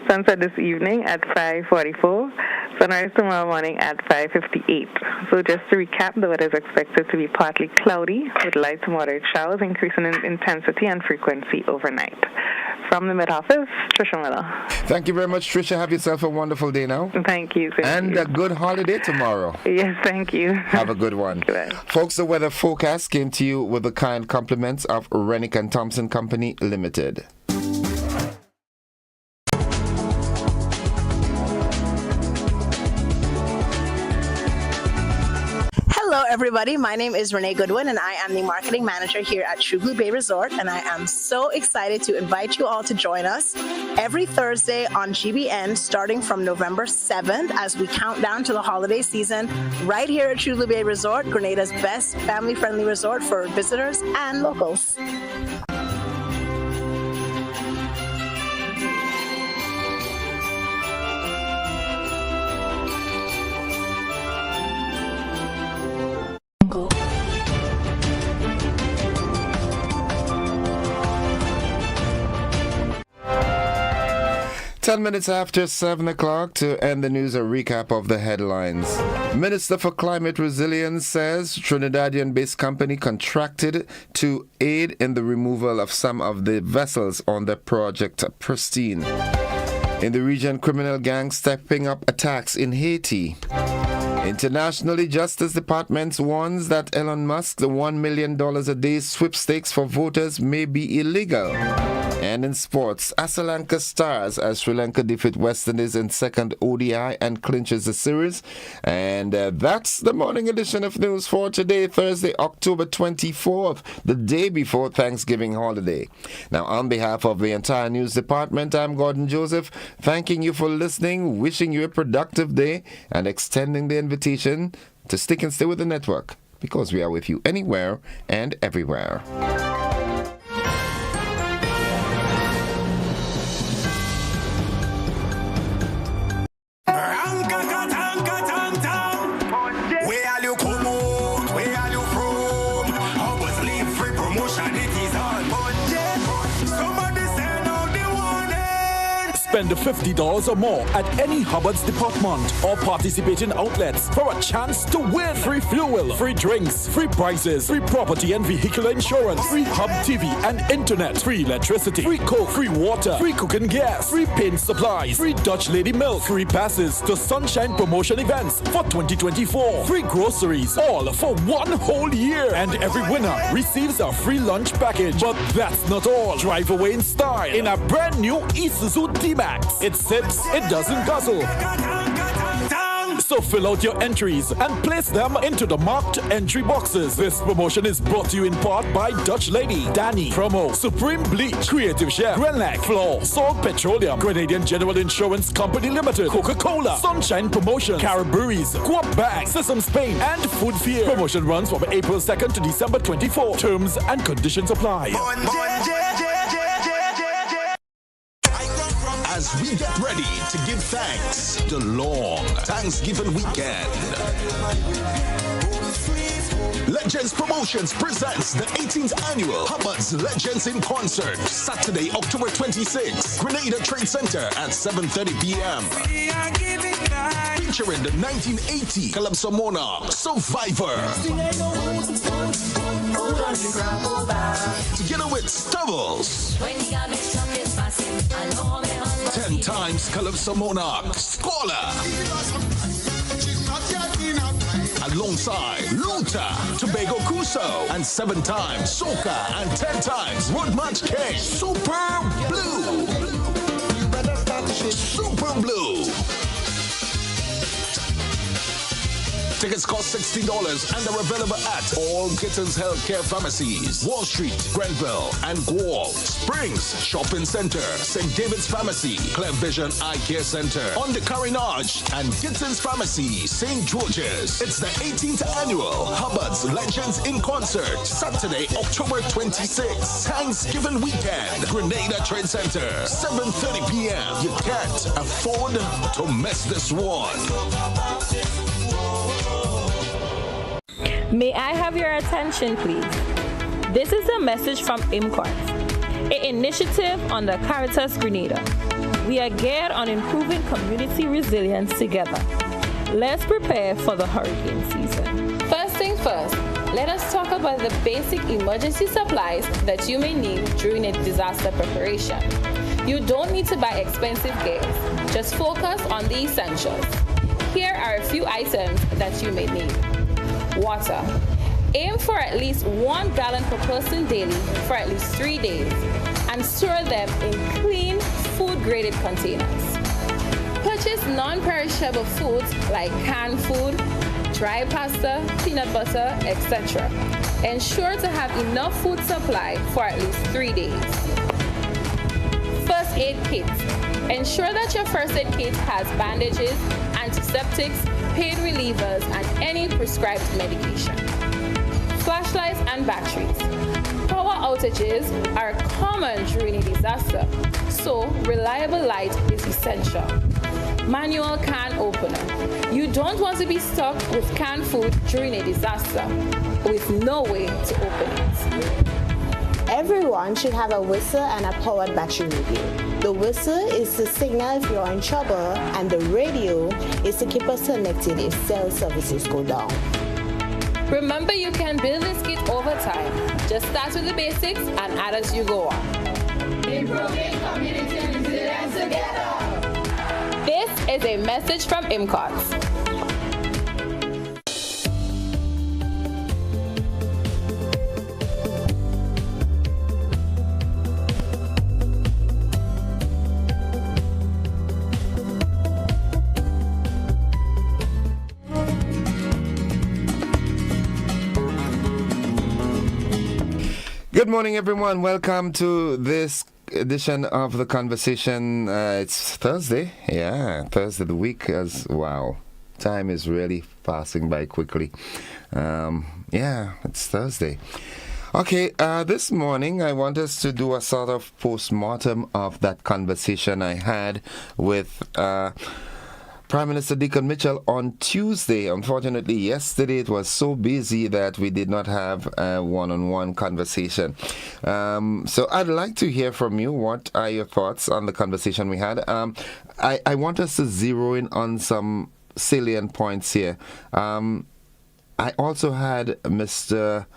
Sunset this evening at 5:44. Sunrise tomorrow morning at 5:58. So just to recap, the weather is expected to be partly cloudy with light to moderate showers, increasing in intensity and frequency overnight. From the Met Office, Tricia Miller. Thank you very much, Tricia. Have yourself a wonderful day now. Thank you. And a good holiday tomorrow. Yes, thank you. Have a good one. Folks, the weather forecast came to you with the kind compliments of Rennick and Thompson Company Limited. Hello, everybody. My name is Renee Goodwin, and I am the marketing manager here at True Blue Bay Resort, and I am so excited to invite you all to join us every Thursday on GBN starting from November 7th as we count down to the holiday season right here at True Blue Bay Resort, Grenada's best family-friendly resort for visitors and locals. Jungle. 10 minutes after 7 o'clock to end the news, a recap of the headlines. Minister for Climate Resilience says Trinidadian-based company contracted to aid in the removal of some of the vessels on the project Pristine. In the region, criminal gangs stepping up attacks in Haiti. Internationally, Justice Department warns that Elon Musk's $1 million a day sweepstakes for voters may be illegal. And in sports, Sri Lanka stars as Sri Lanka defeat West Indies in second ODI and clinches the series. And that's the morning edition of news for today, Thursday, October 24th, the day before Thanksgiving holiday. Now, on behalf of the entire news department, I'm Gordon Joseph, thanking you for listening, wishing you a productive day, and extending the invitation to stick and stay with the network, because we are with you anywhere and everywhere. Spend $50 or more at any Hubbard's department or participating outlets for a chance to win free fuel, free drinks, free prizes, free property and vehicular insurance, free Hub TV and internet, free electricity, free coke, free water, free cooking gas, free paint supplies, free Dutch Lady milk, free passes to Sunshine promotion events for 2024, free groceries, all for one whole year. And every winner receives a free lunch package. But that's not all. Drive away in style in a brand new Isuzu D-Max. It sips, it doesn't guzzle. So fill out your entries and place them into the marked entry boxes. This promotion is brought to you in part by Dutch Lady, Danny, Promo, Supreme Bleach, Creative Chef, Grenlac, Floor, Salt Petroleum, Grenadian General Insurance Company Limited, Coca-Cola, Sunshine Promotion, Caribberies, Guap Bag, Sesame Spain, and Food Fear. Promotion runs from April 2nd to December 24th. Terms and conditions apply. As we get ready to give thanks, the long Thanksgiving weekend. Legends Promotions presents the 18th annual Hubbard's Legends in Concert, Saturday, October 26th, Grenada Trade Center at 7:30 p.m. Featuring the 1980 Calypso Monarch Survivor. Together with Stubbles. 10 times Calypso Monarch Scholar. Alongside Luther, Tobago Kuso, and 7 times Soca and 10 times Road Match King, Super Blue. Super Blue. Tickets cost $60 and are available at all Gittins Healthcare Pharmacies, Wall Street, Grenville, and Guelph, Springs Shopping Center, St. David's Pharmacy, Clear Vision Eye Care Center, on the Carinage, and Gittins Pharmacy, St. George's. It's the 18th annual Hubbard's Legends in Concert, Saturday, October 26th, Thanksgiving weekend, Grenada Trade Center, 7:30 p.m. You can't afford to miss this one. May I have your attention, please? This is a message from IMCORT, an initiative under Caritas Grenada. We are geared on improving community resilience together. Let's prepare for the hurricane season. First things first, let us talk about the basic emergency supplies that you may need during a disaster preparation. You don't need to buy expensive gears. Just focus on the essentials. Here are a few items that you may need. Water. Aim for at least 1 gallon per person daily for at least 3 days and store them in clean, food-graded containers. Purchase non-perishable foods like canned food, dry pasta, peanut butter, etc. Ensure to have enough food supply for at least 3 days. First aid kit. Ensure that your first aid kit has bandages, antiseptics, pain relievers, and any prescribed medication. Flashlights and batteries. Power outages are common during a disaster, so reliable light is essential. Manual can opener. You don't want to be stuck with canned food during a disaster with no way to open it. Everyone should have a whistle and a powered battery radio. The whistle is to signal if you're in trouble, and the radio is to keep us connected if cell services go down. Remember, you can build this kit over time. Just start with the basics and add as you go on. Improving community resilience together. This is a message from IMCOT. Good morning, everyone. Welcome to this edition of The Conversation. It's Thursday. Yeah, Thursday the week. Wow, time is really passing by quickly. It's Thursday. Okay, this morning I want us to do a sort of post-mortem of that conversation I had with Prime Minister Deacon Mitchell on Tuesday. Unfortunately, yesterday it was so busy that we did not have a one-on-one conversation. So I'd like to hear from you. What are your thoughts on the conversation we had? I want us to zero in on some salient points here. I also had Mr.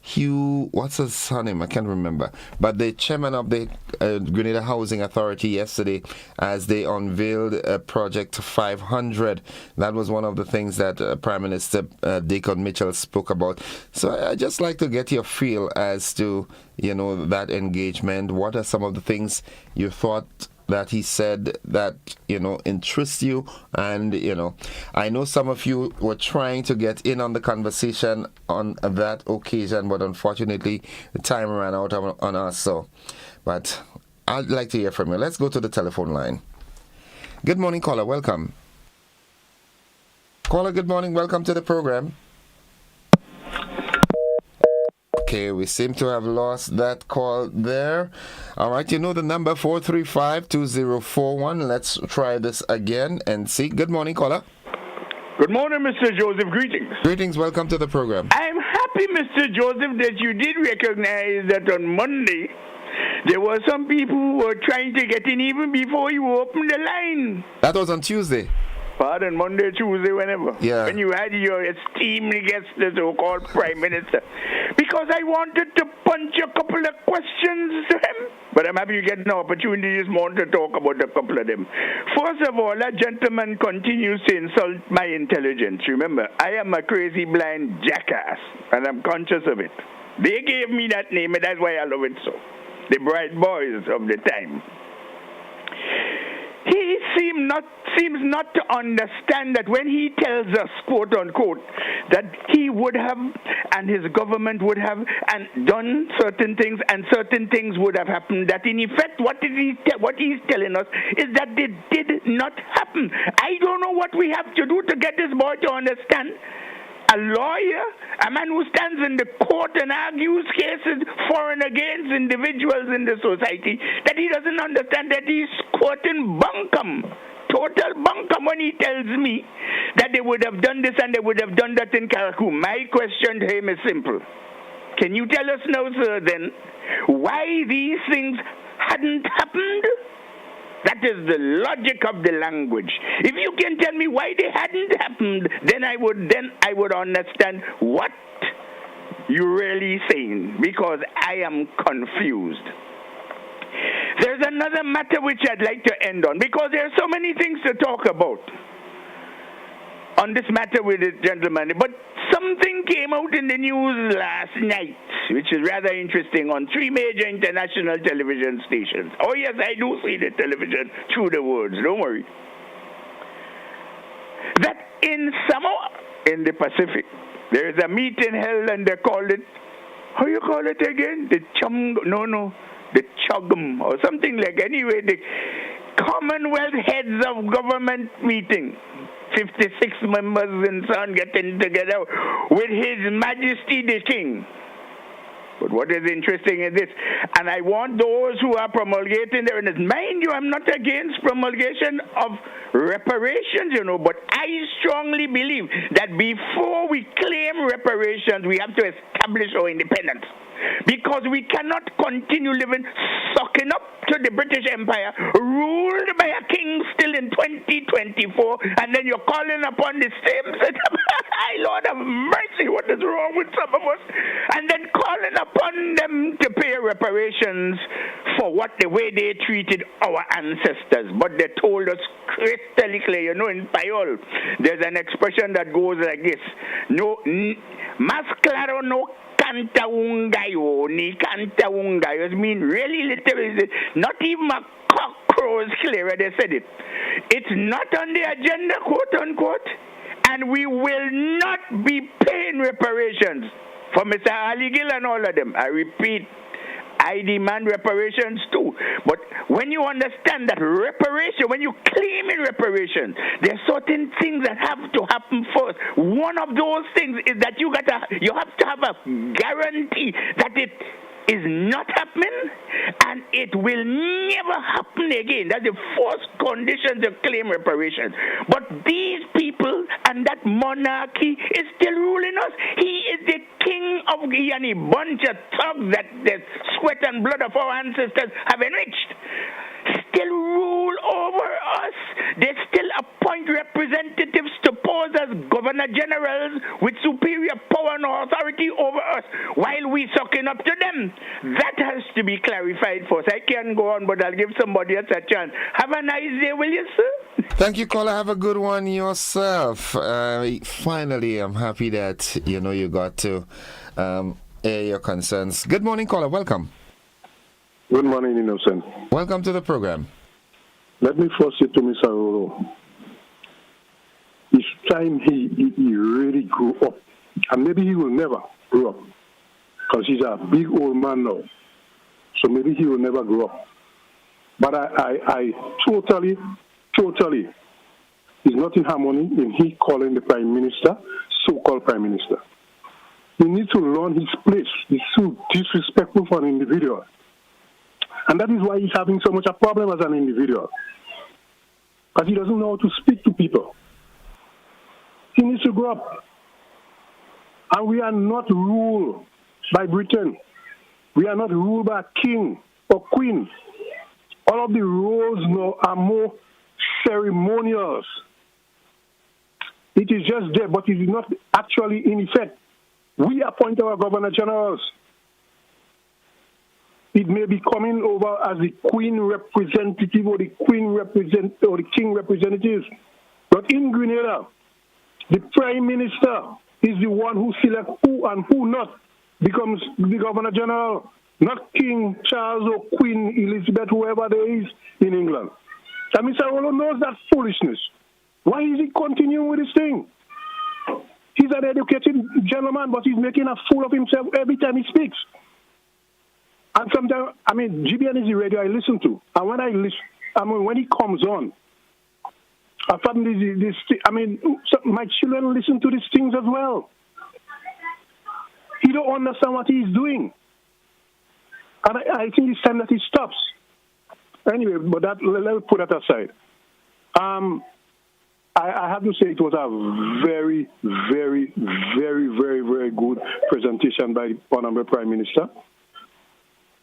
Hugh, what's his surname? I can't remember. But the chairman of the Grenada Housing Authority yesterday, as they unveiled Project 500. That was one of the things that Prime Minister Deacon Mitchell spoke about. So I'd just like to get your feel as to, that engagement. What are some of the things you thought that he said that, interests you. And, I know some of you were trying to get in on the conversation on that occasion, but unfortunately, the time ran out on us. So, but I'd like to hear from you. Let's go to the telephone line. Good morning, caller. Welcome. Caller, good morning. Welcome to the program. Okay, we seem to have lost that call there. All right, the number 435-2041. Let's try this again and see. Good morning, caller. Good morning, Mr. Joseph. Greetings. Greetings. Welcome to the program. I'm happy, Mr. Joseph, that you did recognize that on Monday there were some people who were trying to get in even before you opened the line. That was on Tuesday. Pardon, Monday, Tuesday, whenever. Yeah. When you had your esteemed guest, the so-called Prime Minister. Because I wanted to punch a couple of questions to him. But I'm happy you get an opportunity this morning to talk about a couple of them. First of all, that gentleman continues to insult my intelligence. Remember, I am a crazy blind jackass, and I'm conscious of it. They gave me that name, and that's why I love it so. The bright boys of the time. He seems not to understand that when he tells us, quote unquote, that he would have and his government would have and done certain things and certain things would have happened, that in effect what he's telling us is that they did not happen. I don't know what we have to do to get this boy to understand. A lawyer, a man who stands in the court and argues cases for and against individuals in the society, that he doesn't understand that he's quoting bunkum, total bunkum, when he tells me that they would have done this and they would have done that in Karakum. My question to him is simple. Can you tell us now, sir, then, why these things hadn't happened? That is the logic of the language. If you can tell me why they hadn't happened, then I would understand what you're really saying, because I am confused. There's another matter which I'd like to end on, because there are so many things to talk about on this matter with this gentleman. But something came out in the news last night, which is rather interesting, on 3 major international television stations. Oh yes, I do see the television through the words, don't worry. That in Samoa, in the Pacific, there is a meeting held and they call it, how you call it again? The Chugum or something like, anyway, the Commonwealth Heads of Government meeting. 56 members and so on getting together with His Majesty the King. But what is interesting is this, and I want those who are promulgating their, mind you, I'm not against promulgation of reparations, but I strongly believe that before we claim reparations, we have to establish our independence. Because we cannot continue living, sucking up to the British Empire, ruled by a king still in 2024, and then you're calling upon the same set of, Lord have mercy, what is wrong with some of us? And then calling upon them to pay reparations for the way they treated our ancestors. But they told us crystal clear, in Payol, there's an expression that goes like this: no, más claro no canta un gallo, ni canta un gallo. It means really literally, not even a cock crows clearer, they said it. It's not on the agenda, quote unquote, and we will not be paying reparations for Mr. Ali Gill and all of them. I repeat, I demand reparations too. But when you understand that reparation, when you claim in reparation, there are certain things that have to happen first. One of those things is that you have to have a guarantee that it is not happening and it will never happen again. That's the first condition to claim reparations. But these people and that monarchy is still ruling us. He is the king of a bunch of thugs that the sweat and blood of our ancestors have enriched. Still rule over us. They still appoint representatives to pose as governor generals with superior power and authority over us while we sucking up to them. That has to be clarified first. I can't go on, but I'll give somebody else a chance. Have a nice day, will you, sir? Thank you, caller. Have a good one yourself. Finally, I'm happy that you got to air your concerns. Good morning, caller. Welcome. Good morning, Innocent. Welcome to the program. let me first say to Mr. Rolo, it's time he really grew up. And maybe he will never grow up, because he's a big old man now. So maybe he will never grow up. But I totally is not in harmony in he calling the Prime Minister, so-called Prime Minister. He needs to learn his place. He's so disrespectful for an individual. And that is why he's having so much a problem as an individual. Because he doesn't know how to speak to people. He needs to grow up. And we are not ruled by Britain. We are not ruled by a king or queen. All of the roles now are more ceremonials. It is just there, but it is not actually in effect. We appoint our governor generals. It may be coming over as the queen representative or the king representative. But in Grenada, the prime minister is the one who selects who and who not becomes the governor general, not King Charles or Queen Elizabeth, whoever there is in England. And Mr. Rolo knows that foolishness. Why is he continuing with this thing? He's an educated gentleman, but he's making a fool of himself every time he speaks. And sometimes, GBN is the radio I listen to. And when he comes on, I find my children listen to these things as well. He don't understand what he's doing. And I think it's time that he stops. Anyway, but let's put that aside. I have to say it was a very, very, very, very, very good presentation by the Honorable Prime Minister.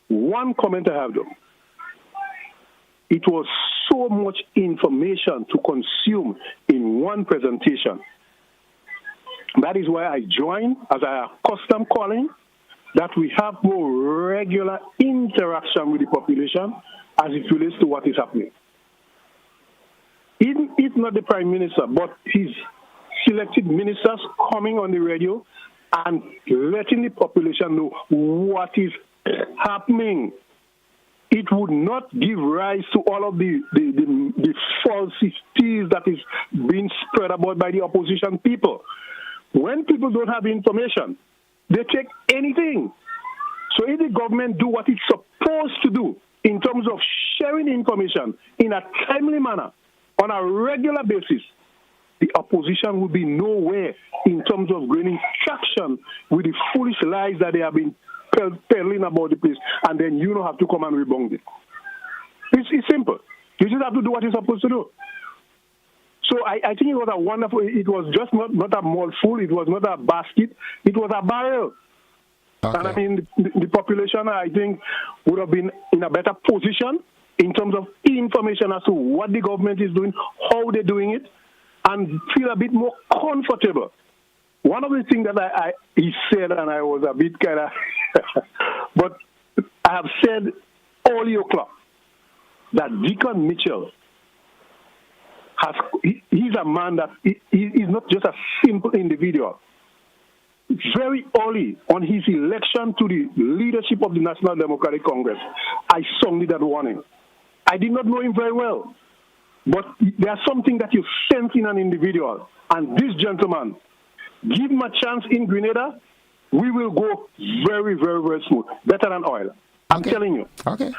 One comment I have, though. It was so much information to consume in one presentation. That is why I joined, as I accustomed calling, that we have more regular interaction with the population as it relates to what is happening. Even if not the Prime Minister, but his selected ministers coming on the radio and letting the population know what is happening. It would not give rise to all of the falsities that is being spread about by the opposition people. When people don't have information, they take anything. So if the government do what it's supposed to do in terms of sharing information in a timely manner on a regular basis, the opposition will be nowhere in terms of gaining traction with the foolish lies that they have been peddling about the place, and then you don't have to come and rebound it. It's simple. You just have to do what you're supposed to do. So I think it was a wonderful, it was just not a mouthful, it was not a basket, it was a barrel. Okay. And the population, I think, would have been in a better position in terms of information as to what the government is doing, how they're doing it, and feel a bit more comfortable. One of the things that he said, and I was a bit kind of, but I have said all your clock that Deacon Mitchell he's a man that he's not just a simple individual. Very early on his election to the leadership of the National Democratic Congress, I sounded that warning. I did not know him very well, but there's something that you sense in an individual. And this gentleman, give him a chance in Grenada, we will go very, very, very smooth. Better than oil. I'm telling you. Okay.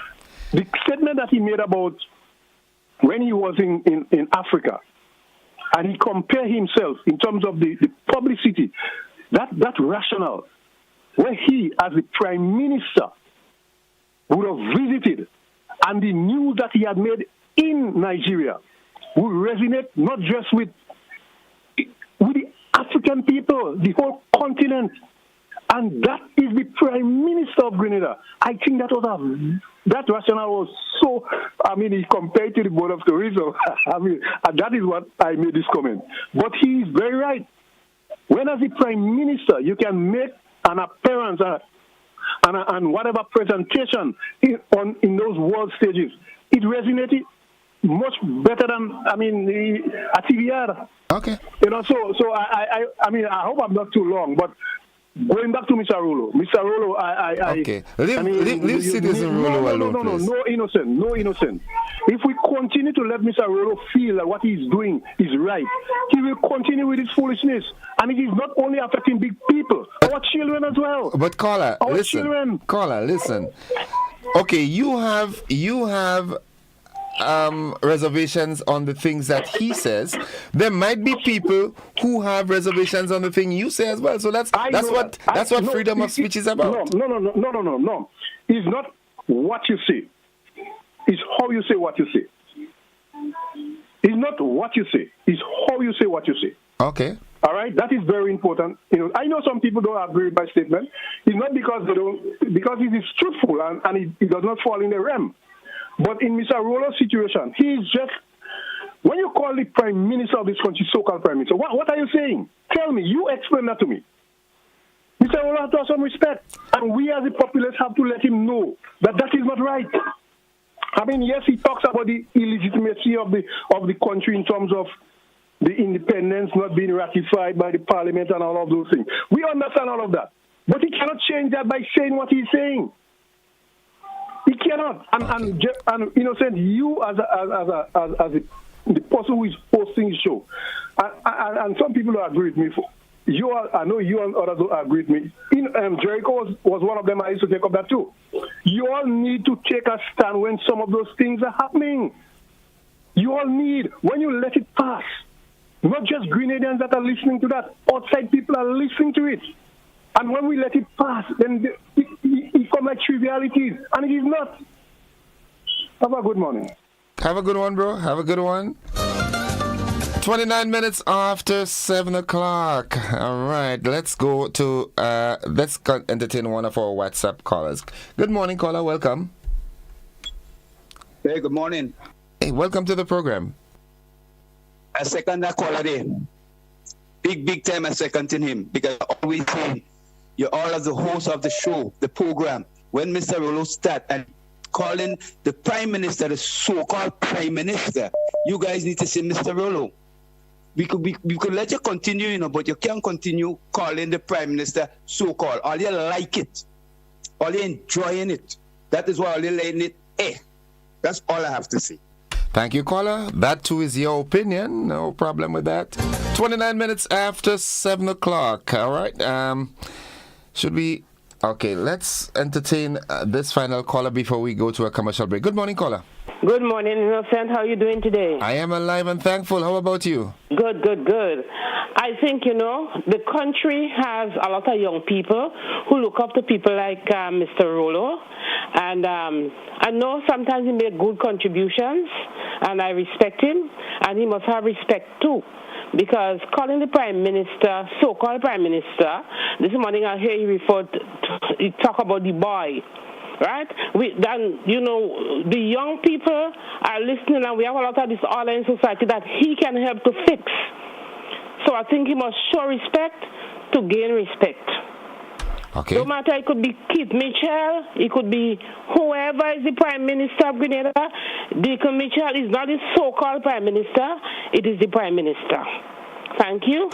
The statement that he made about when he was in Africa, and he compared himself in terms of the publicity, that rationale, where he, as the Prime Minister, would have visited, and the news that he had made in Nigeria would resonate not just with the African people, the whole continent. And that is the Prime Minister of Grenada. I think that rationale was so, he compared to the board of tourism. That is what I made this comment. But he is very right. When as the Prime Minister, you can make an appearance and whatever presentation in those world stages, it resonated much better than, a TVR. Okay. So I hope I'm not too long, but going back to Mr. Rolo. Mr. Rolo, Okay. Leave Citizen Rolo alone, please. No innocent. If we continue to let Mr. Rolo feel that what he's doing is right, he will continue with his foolishness. And it is not only affecting big people, our children as well. But caller, listen. Caller, listen. Okay, you have reservations on the things that he says. There might be people who have reservations on the thing you say as well. So that's what freedom of speech is about. No. It's not what you say. It's how you say what you say. It's not what you say. It's how you say what you say. Okay. All right, that is very important. I know some people don't agree with my statement. It's not because they don't, because it is truthful and it does not fall in the realm. But in Mr. Rolo's situation, he's just, when you call the prime minister of this country so-called prime minister, what are you saying? Tell me, you explain that to me. Mr. Rolo has to have some respect, and we as the populace have to let him know that is not right. I mean, yes, he talks about the illegitimacy of the country in terms of the independence not being ratified by the parliament and all of those things. We understand all of that. But he cannot change that by saying what he's saying. He cannot. And innocent, you as the person who is hosting the show, and some people don't agree with me. I know you and others don't agree with me. Jericho was one of them. I used to take up that too. You all need to take a stand when some of those things are happening. You all need, when you let it pass, not just Grenadians that are listening to that, outside people are listening to it. And when we let it pass, then it comes like trivialities, and it is not. Have a good morning. Have a good one, bro. Have a good one. 29 minutes after 7 o'clock. All right, let's go to, let's entertain one of our WhatsApp callers. Good morning, caller. Welcome. Hey, good morning. Hey, welcome to the program. I second that caller there. Big time I second him, because I always say, you're all as the host of the show, the program. When Mr. Rolo start and calling the Prime Minister the so-called Prime Minister, you guys need to say, Mr. Rolo, we could let you continue, but you can't continue calling the Prime Minister so-called. All you like it. All you enjoying it. That is why all you letting it. That's all I have to say. Thank you, caller. That too is your opinion. No problem with that. 29 minutes after 7 o'clock. All right. Should we... Okay, let's entertain this final caller before we go to a commercial break. Good morning, caller. Good morning, Innocent. How are you doing today? I am alive and thankful. How about you? Good. I think, the country has a lot of young people who look up to people like Mr. Rolo. And I know sometimes he makes good contributions, and I respect him, and he must have respect too. Because calling the Prime Minister, so-called Prime Minister, this morning I hear he talk about the boy. Right? The young people are listening, and we have a lot of disorder in society that he can help to fix. So I think he must show respect to gain respect. Okay. No matter, it could be Keith Mitchell, it could be whoever is the Prime Minister of Grenada. Deacon Mitchell is not the so-called Prime Minister, it is the Prime Minister. Thank you.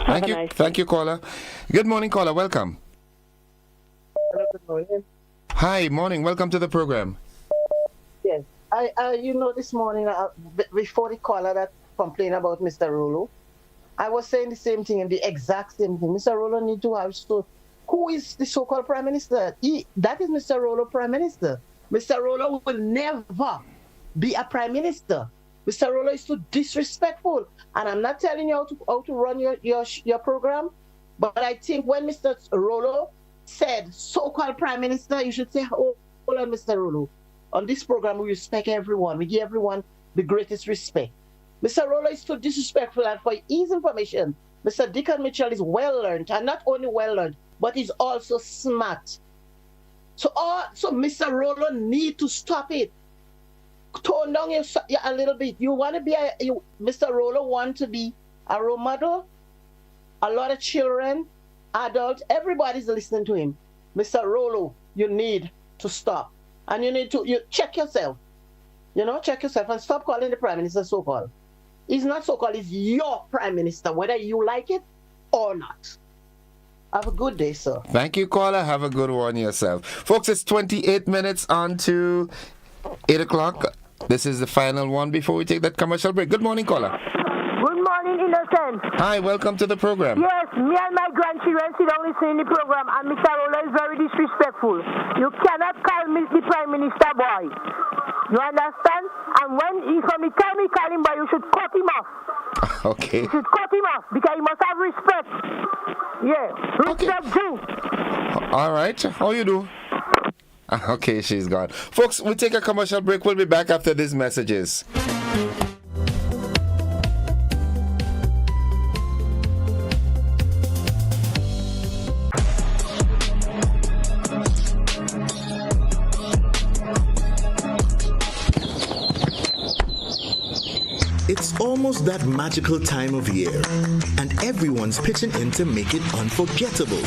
Thank you, caller. Good morning, caller. Welcome. Hello, good morning. Hi, morning. Welcome to the program. Yes. This morning, before the caller that complained about Mr. Rolo, I was saying the same thing and the exact same thing. Mr. Rolo need to have... So, who is the so-called Prime Minister? That is Mr. Rolo, Prime Minister. Mr. Rolo will never be a Prime Minister. Mr. Rolo is too disrespectful. And I'm not telling you how to run your program, but I think when Mr. Rolo said so-called Prime Minister, you should say, hold on, Mr. Rolo. On this program, we respect everyone. We give everyone the greatest respect. Mr. Rolo is too disrespectful, and for his information, Mr. Deacon Mitchell is well-learned, and not only well-learned, but he's also smart. So Mr. Rolo need to stop it. Tone down a little bit. You want to be Mr. Rolo want to be a role model. A lot of children, adults, everybody's listening to him. Mr. Rolo, you need to stop. And you need to check yourself. Check yourself and stop calling the Prime Minister so-called. He's not so-called, he's your Prime Minister, whether you like it or not. Have a good day, sir. Thank you, caller. Have a good one yourself. Folks, it's 28 minutes on to 8 o'clock. This is the final one before we take that commercial break. Good morning, caller. Good morning, Innocent. Hi, welcome to the program. Yes, me and my grandchildren sit down listening to the program, and Mr. Roller is very disrespectful. You cannot call me the Prime Minister boy. You understand? And when from the time you call him boy, you should cut him off. Okay. You should cut him off because he must have respect. Yeah, respect too. All right. How you do? Okay, she's gone. Folks, we'll take a commercial break. We'll be back after these messages. It's almost that magical time of year, and everyone's pitching in to make it unforgettable.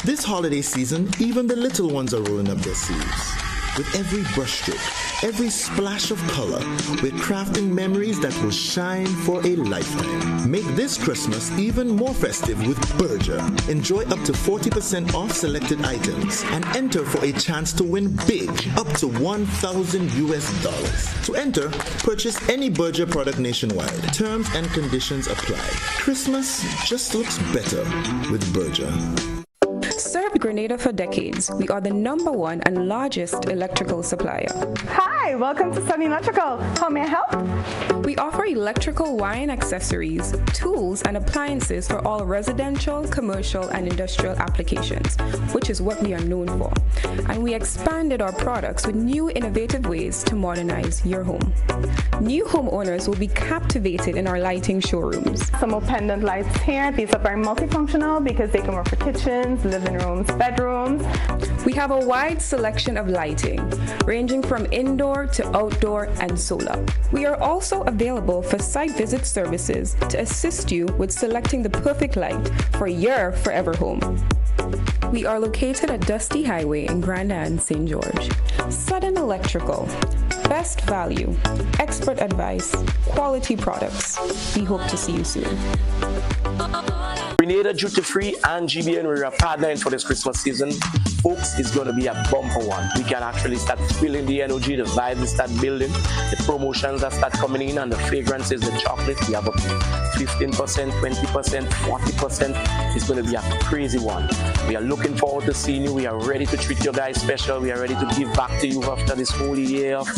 This holiday season, even the little ones are rolling up their sleeves. With every brushstroke, every splash of color, we're crafting memories that will shine for a lifetime. Make this Christmas even more festive with Berger. Enjoy up to 40% off selected items and enter for a chance to win big, up to $1,000. To enter, purchase any Berger product nationwide. Terms and conditions apply. Christmas just looks better with Berger. Served Grenada for decades, we are the #1 and largest electrical supplier. Hi, welcome to Sunny Electrical. How may I help? We offer electrical wiring accessories, tools, and appliances for all residential, commercial, and industrial applications, which is what we are known for. And we expanded our products with new innovative ways to modernize your home. New homeowners will be captivated in our lighting showrooms. Some more pendant lights here. These are very multifunctional because they can work for kitchens, living rooms, bedrooms. We have a wide selection of lighting, ranging from indoor to outdoor and solar. We are also available for site visit services to assist you with selecting the perfect light for your forever home. We are located at Dusty Highway in Grenada, St. George. Sudden Electrical. Best value, expert advice, quality products. We hope to see you soon. Grenada Duty Free and GBN, we're partnering for this Christmas season. Folks, it's going to be a bumper one. We can actually start feeling the energy, the vibe will start building, the promotions that start coming in, and the fragrances, the chocolate. We have up to 15%, 20%, 40%. It's going to be a crazy one. We are looking forward to seeing you. We are ready to treat you guys special. We are ready to give back to you after this whole year of,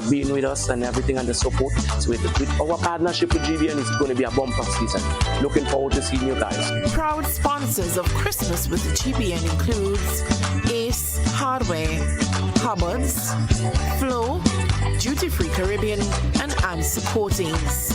being with us and everything and the support. So with our partnership with GBN, it's going to be a bumper season. Looking forward to seeing you guys. Proud sponsors of Christmas with the GBN includes Ace Hardware, Hubbard's, Flow, Duty Free Caribbean, and Answer Coatings.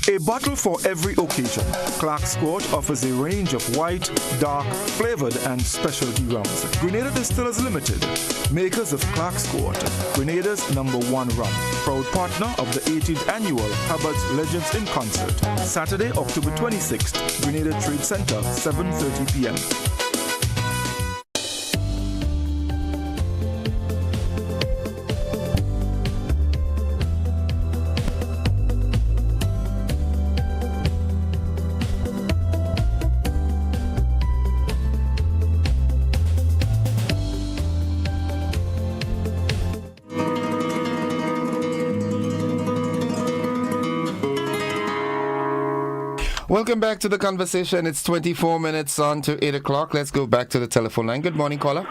A bottle for every occasion. Clark's Court offers a range of white, dark, flavored, and specialty rums. Grenada Distillers Limited, makers of Clark's Court, Grenada's #1 rum. Proud partner of the 18th annual Hubbard's Legends in Concert. Saturday, October 26th, Grenada Trade Center, 7:30 p.m. Welcome back to the conversation. It's 24 minutes on to 8 o'clock. Let's go back to the telephone line. Good morning, caller.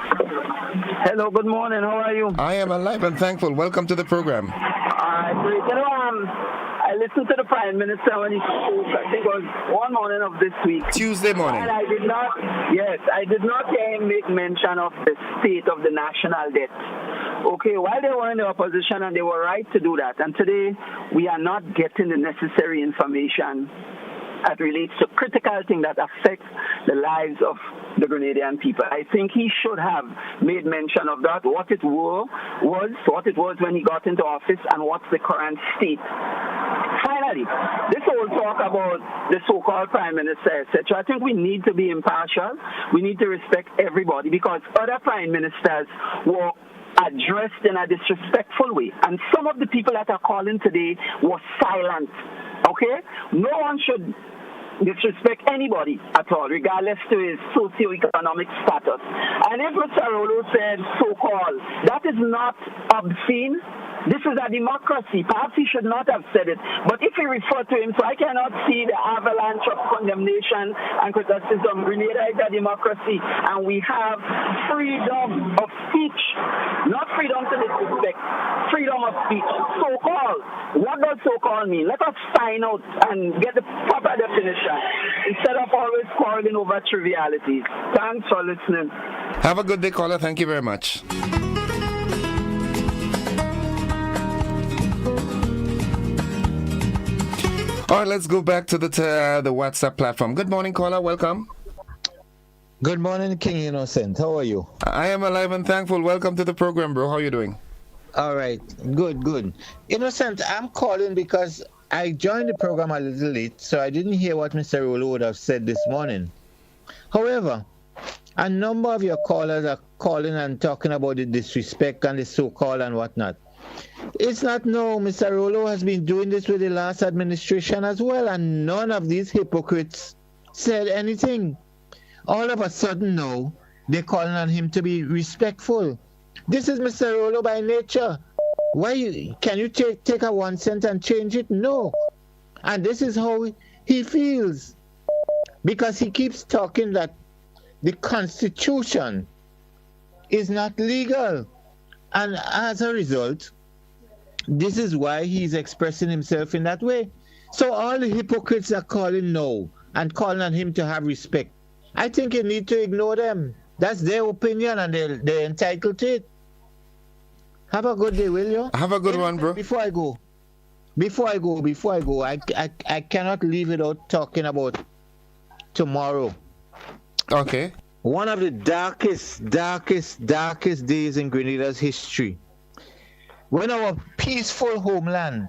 Hello, good morning. How are you? I am alive and thankful. Welcome to the program. Great. I listened to the Prime Minister when he spoke, I think it was one morning of this week. Tuesday morning. And I did not hear him make mention of the state of the national debt. Okay, while they were in the opposition, and they were right to do that, and today we are not getting the necessary information that relates to critical things that affect the lives of the Grenadian people. I think he should have made mention of that, what it was when he got into office, and what's the current state. Finally, Finally, this whole talk about the so-called prime minister, etc., I think we need to be impartial. We need to respect everybody because other prime ministers were addressed in a disrespectful way. And some of the people that are calling today were silent. Okay? No one should disrespect anybody at all, regardless to his socio-economic status. And if Mr. Rolo said so-called, that is not obscene. This is a democracy. Perhaps he should not have said it. But if he referred to him, so I cannot see the avalanche of condemnation and criticism. Grenada is a democracy, and we have freedom of speech. Not freedom to disrespect, freedom of speech. So-called. What does so-called mean? Let us find out and get the proper definition instead of always quarreling over trivialities. Thanks for listening. Have a good day, caller. Thank you very much. All right, let's go back to the WhatsApp platform. Good morning, caller. Welcome. Good morning, King Innocent. How are you? I am alive and thankful. Welcome to the program, bro. How are you doing? All right. Good. Innocent, I'm calling because I joined the program a little late, so I didn't hear what Mr. Rolo would have said this morning. However, a number of your callers are calling and talking about the disrespect and the so-called and whatnot. It's not no. Mr. Rolo has been doing this with the last administration as well, and none of these hypocrites said anything. All of a sudden now, they're calling on him to be respectful. This is Mr. Rolo by nature. Can you take a 1 cent and change it? No. And this is how he feels. Because he keeps talking that the Constitution is not legal. And as a result, this is why he's expressing himself in that way. So all the hypocrites are calling no and calling on him to have respect. I think you need to ignore them. That's their opinion and they're entitled to it. Have a good day, will you? Have a good one, bro. Before I go, I cannot leave without talking about tomorrow. Okay. One of the darkest days in Grenada's history. When our peaceful homeland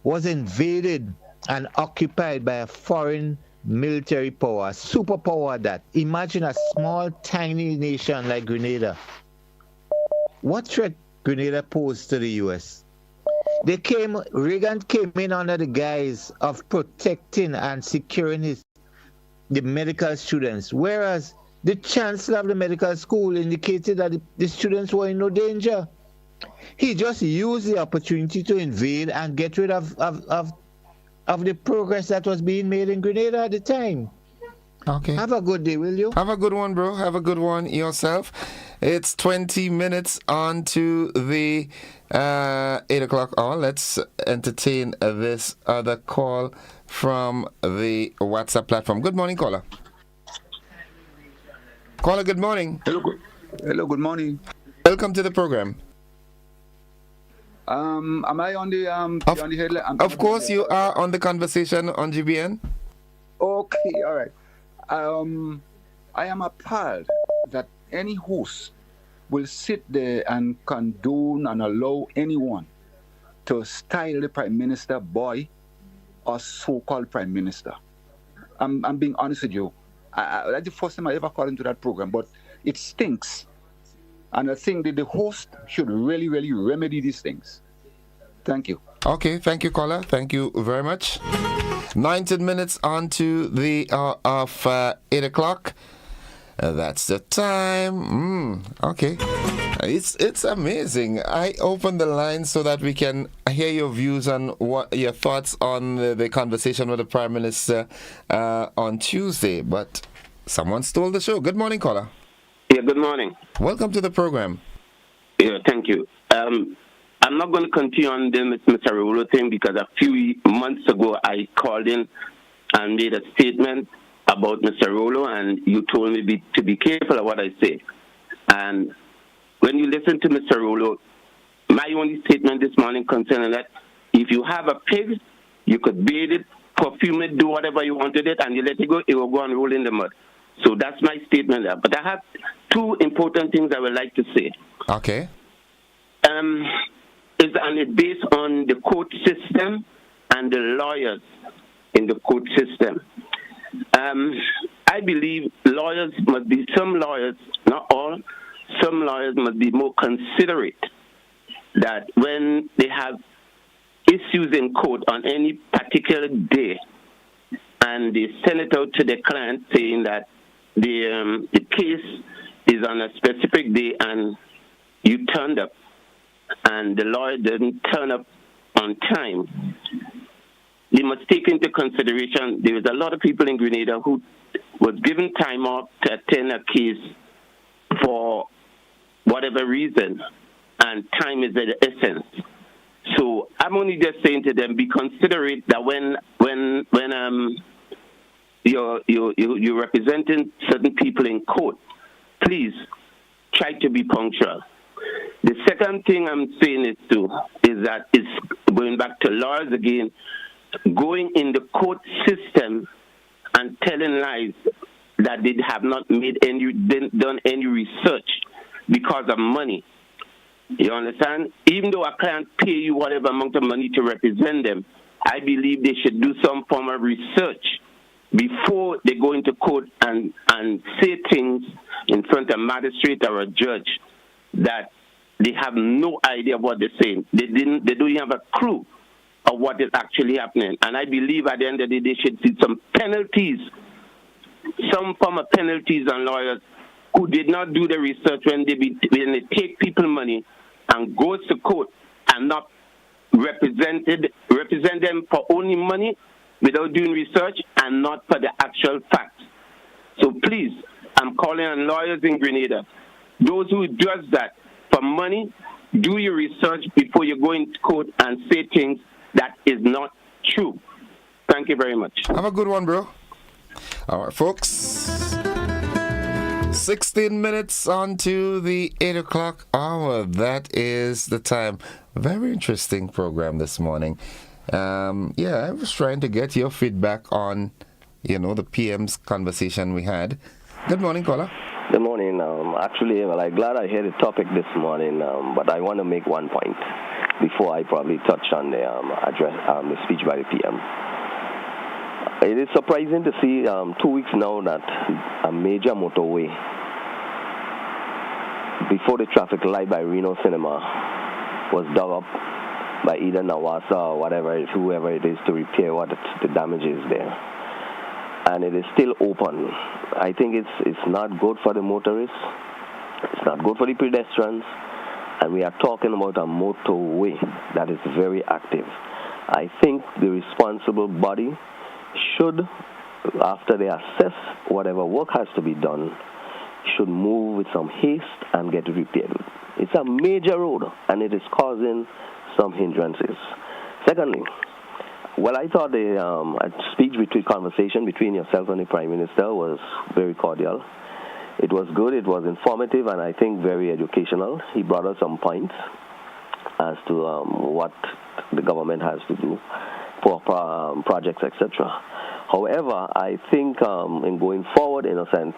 was invaded and occupied by a foreign military power, superpower that. Imagine a small, tiny nation like Grenada. What threat Grenada posed to the U.S.? Reagan came in under the guise of protecting and securing the medical students, whereas the chancellor of the medical school indicated that the students were in no danger. He just used the opportunity to invade and get rid of the progress that was being made in Grenada at the time. Okay. Have a good day, will you? Have a good one, bro. Have a good one yourself. It's 20 minutes on to the 8 o'clock hour. Let's entertain this other call from the WhatsApp platform. Good morning, caller. Caller, good morning. Hello, good morning. Welcome to the program. Am I on the headline? Of course, you are on the conversation on GBN. Okay, all right. I am appalled that any host will sit there and condone and allow anyone to style the prime minister boy or so-called prime minister. I'm being honest with you. That's the first time I ever called into that program, but it stinks. And I think that the host should really, really remedy these things. Thank you. Okay, thank you, caller. Thank you very much. 19 minutes on to the hour of 8 o'clock. That's the time. Okay. It's amazing. I opened the line so that we can hear your views on what your thoughts on the conversation with the Prime Minister on Tuesday, but someone stole the show. Good morning, caller. Yeah, good morning. Welcome to the program. Yeah, thank you. I'm not going to continue on the Mr. Rolo thing because a few months ago I called in and made a statement about Mr. Rolo, and you told me to be careful of what I say. And when you listen to Mr. Rolo, my only statement this morning concerning that, if you have a pig, you could bathe it, perfume it, do whatever you want with it, and you let it go, it will go and roll in the mud. So that's my statement there. But I have two important things I would like to say. Okay. It's based on the court system and the lawyers in the court system. I believe lawyers must be, some lawyers, not all, some lawyers must be more considerate that when they have issues in court on any particular day and they send it out to the client saying that the case is on a specific day and you turned up and the lawyer didn't turn up on time, they must take into consideration there is a lot of people in Grenada who was given time off to attend a case for whatever reason, and time is the essence. So I'm only just saying to them, be considerate that when you're representing certain people in court, please try to be punctual. The second thing I'm saying is that it's going back to lawyers again, going in the court system and telling lies that they have not done any research because of money. You understand? Even though a client pay you whatever amount of money to represent them, I believe they should do some form of research before they go into court and say things in front of a magistrate or a judge that they have no idea what they're saying. They don't even have a clue of what is actually happening. And I believe at the end of the day, they should see some penalties, some form of penalties on lawyers who did not do the research when they take people money and goes to court and not represent them for only money without doing research and not for the actual facts. So please, I'm calling on lawyers in Grenada. Those who does that for money, do your research before you go into court and say things that is not true. Thank you very much. Have a good one, bro. All right, folks. 16 minutes on to the 8 o'clock hour. That is the time. Very interesting program this morning. I was trying to get your feedback on, the PM's conversation we had. Good morning, caller. Good morning. Actually, I'm glad I heard the topic this morning, but I want to make one point before I probably touch on the address, the speech by the PM. It is surprising to see 2 weeks now that a major motorway before the traffic light by Reno Cinema was dug up by either Nawasa or whoever it is to repair what the damage is there. And it is still open. I think it's not good for the motorists. It's not good for the pedestrians. And we are talking about a motorway that is very active. I think the responsible body should, after they assess whatever work has to be done, should move with some haste and get it repaired. It's a major road, and it is causing some hindrances. Secondly, I thought the conversation between yourself and the Prime Minister was very cordial. It was good, it was informative, and I think very educational. He brought us some points as to what the government has to do for projects, etc. However, I think in going forward, Innocent,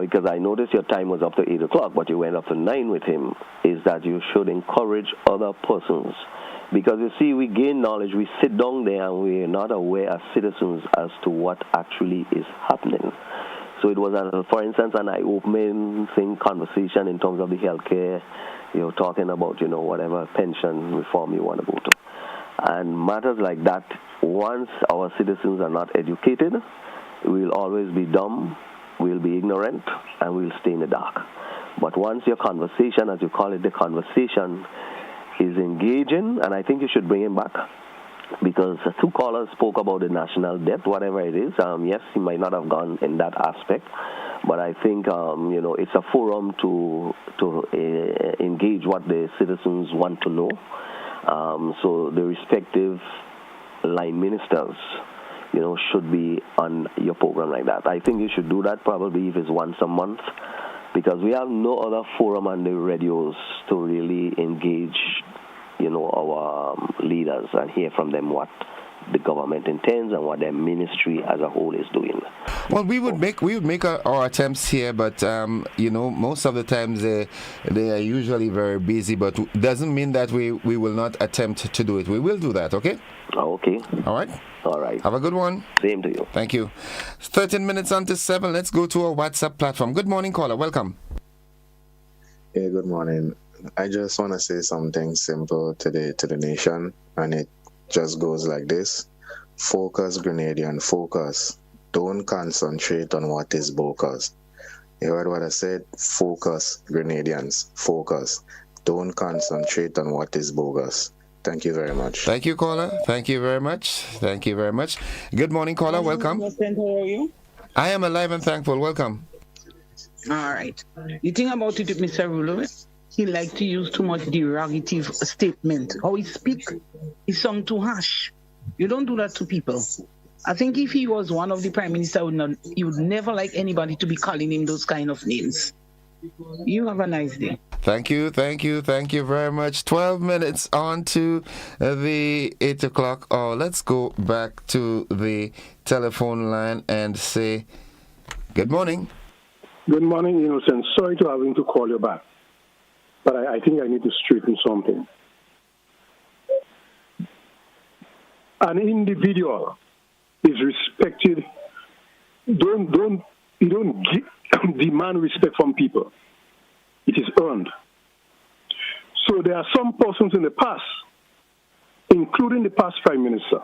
because I noticed your time was up to 8 o'clock, but you went up to 9 with him, is that you should encourage other persons. Because you see, we gain knowledge, we sit down there and we're not aware as citizens as to what actually is happening. So it was, for instance, an eye-opening conversation in terms of the healthcare, talking about, whatever pension reform you want to go to. And matters like that, once our citizens are not educated, we'll always be dumb, we'll be ignorant, and we'll stay in the dark. But once your conversation, as you call it, the conversation is engaging, and I think you should bring him back, because two callers spoke about the national debt, whatever it is. Yes, he might not have gone in that aspect, but I think it's a forum to engage what the citizens want to know. So the respective line ministers, should be on your program like that. I think you should do that probably if it's once a month, because we have no other forum on the radios to really engage, our leaders and hear from them what the government intends and what their ministry as a whole is doing. Well, we would make our attempts here, but most of the times they are usually very busy. But doesn't mean that we will not attempt to do it. We will do that. Okay. Okay. All right. All right. Have a good one. Same to you. Thank you. 13 minutes on to 7. Let's go to our WhatsApp platform. Good morning, caller. Welcome. Hey, good morning. I just want to say something simple to the nation, and it just goes like this. Focus, Grenadian, focus. Don't concentrate on what is bogus. You heard what I said? Focus, Grenadians, focus. Don't concentrate on what is bogus. Thank you very much. Thank you, caller. Thank you very much. Thank you very much. Good morning, caller. Welcome. How are you? I am alive and thankful. Welcome. All right. The thing about it with Mr. Rulo, he likes to use too much derogative statement. How he speak, he sound too harsh. You don't do that to people. I think if he was one of the prime minister, he would never like anybody to be calling him those kind of names. You have a nice day. Thank you very much. 12 minutes on to the 8 o'clock. Oh, let's go back to the telephone line and say good morning. Good morning, Innocent. Sorry to having to call you back, but I think I need to straighten something. An individual is respected. You don't demand respect from people. It is earned. So there are some persons in the past, including the past prime minister,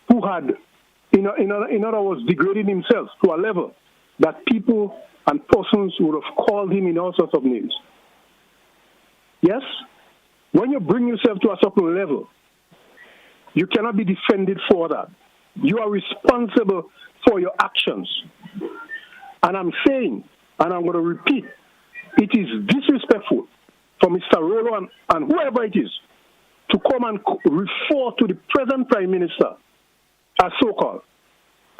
who had, in other words, degraded himself to a level that people and persons would have called him in all sorts of names. Yes, when you bring yourself to a certain level, you cannot be defended for that. You are responsible for your actions. And I'm saying, and I'm going to repeat, it is disrespectful for Mr. Rolo and whoever it is to come and refer to the present prime minister as so-called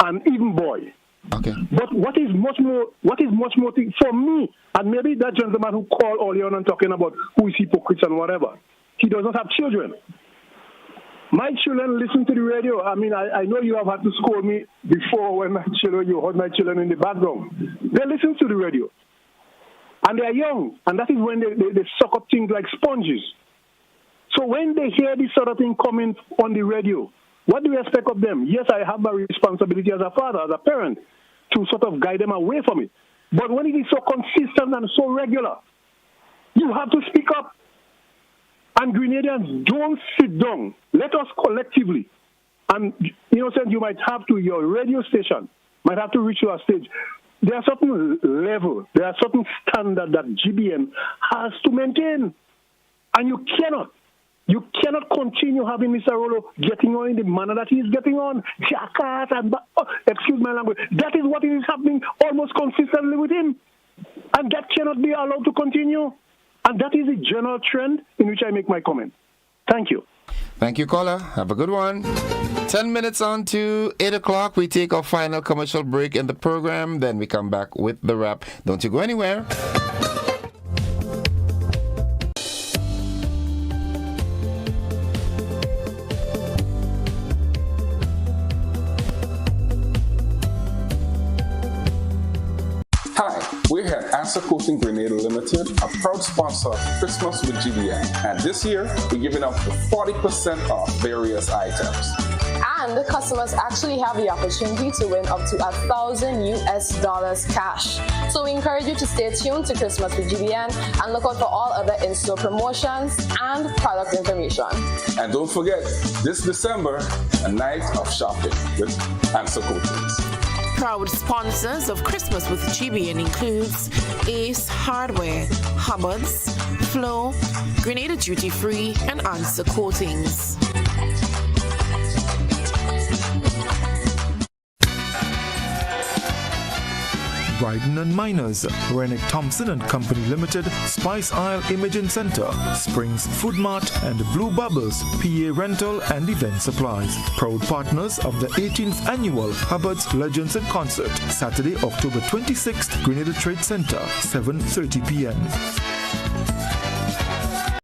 an even boy. Okay. But what is much more for me, and maybe that gentleman who called earlier on and talking about who is hypocrite and whatever, he does not have children. My children listen to the radio. I mean, I know you have had to scold me before when you heard my children in the background. They listen to the radio. And they are young. And that is when they suck up things like sponges. So when they hear this sort of thing coming on the radio, what do you expect of them? Yes, I have my responsibility as a father, as a parent, to sort of guide them away from it. But when it is so consistent and so regular, you have to speak up. And Grenadians, don't sit down. Let us collectively, and Innocent, you might have to, your radio station might have to reach to a stage. There are certain level, there are certain standards that GBN has to maintain. And you cannot continue having Mr. Rolo getting on in the manner that he is getting on. Jackass and, excuse my language, that is what is happening almost consistently with him. And that cannot be allowed to continue. And that is a general trend in which I make my comment. Thank you. Thank you, caller. Have a good one. 10 minutes on to 8 o'clock. We take our final commercial break in the program. Then we come back with the wrap. Don't you go anywhere. Hi, we're here at Answer Coating Grenada Limited, a proud sponsor of Christmas with GBN. And this year, we're giving up to 40% off various items. And customers actually have the opportunity to win up to $1,000 cash. So we encourage you to stay tuned to Christmas with GBN and look out for all other in-store promotions and product information. And don't forget, this December, a night of shopping with Answer Coatings. Proud sponsors of Christmas with GBN includes Ace Hardware, Hubbard's, Flow, Grenada Duty Free, and Answer Coatings. Bryden and Miners, Rennick Thompson and Company Limited, Spice Isle Imaging Center, Springs Food Mart, and Blue Bubbles PA Rental and Event Supplies. Proud partners of the 18th Annual Hubbard's Legends in Concert, Saturday, October 26th, Grenada Trade Center, 7:30 p.m.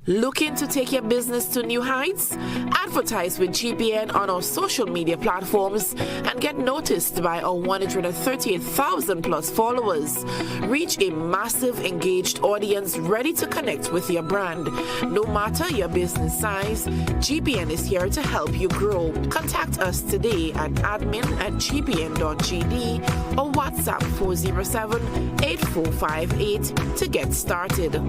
Looking to take your business to new heights? Advertise with GBN on our social media platforms and get noticed by our 138,000 plus followers. Reach a massive engaged audience ready to connect with your brand. No matter your business size, GBN is here to help you grow. Contact us today at admin@gbn.gd or WhatsApp 407-8458 to get started.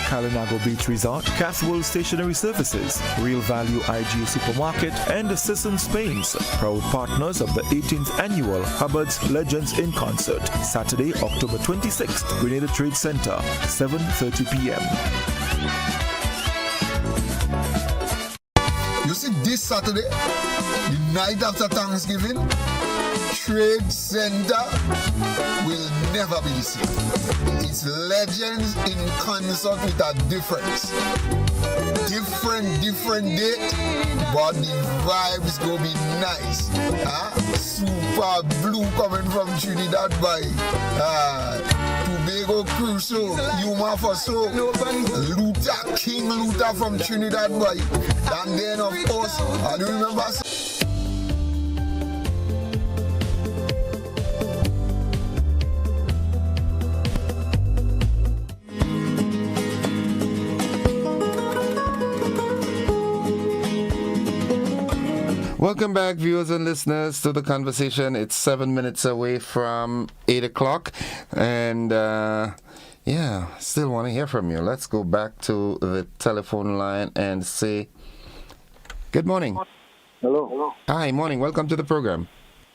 Kalinago Beach Resort, Caswell Stationery Services, Real Value IG Supermarket, and Assistance Paints, proud partners of the 18th Annual Hubbard's Legends in Concert, Saturday, October 26th, Grenada Trade Center, 7:30 p.m. You see, this Saturday, the night after Thanksgiving, Trade Center will never be the same. It's Legends in Concert with a difference. Different date, but the vibes gonna be nice. Super Blue coming from Trinidad by Tobago Crusoe, Yuma Faso, Luther, King Luther from Trinidad by. And then of course, I do remember. Welcome back, viewers and listeners, to the conversation. It's 7 minutes away from 8 o'clock. And, still want to hear from you. Let's go back to the telephone line and say, good morning. Hello. Hi, morning. Welcome to the program.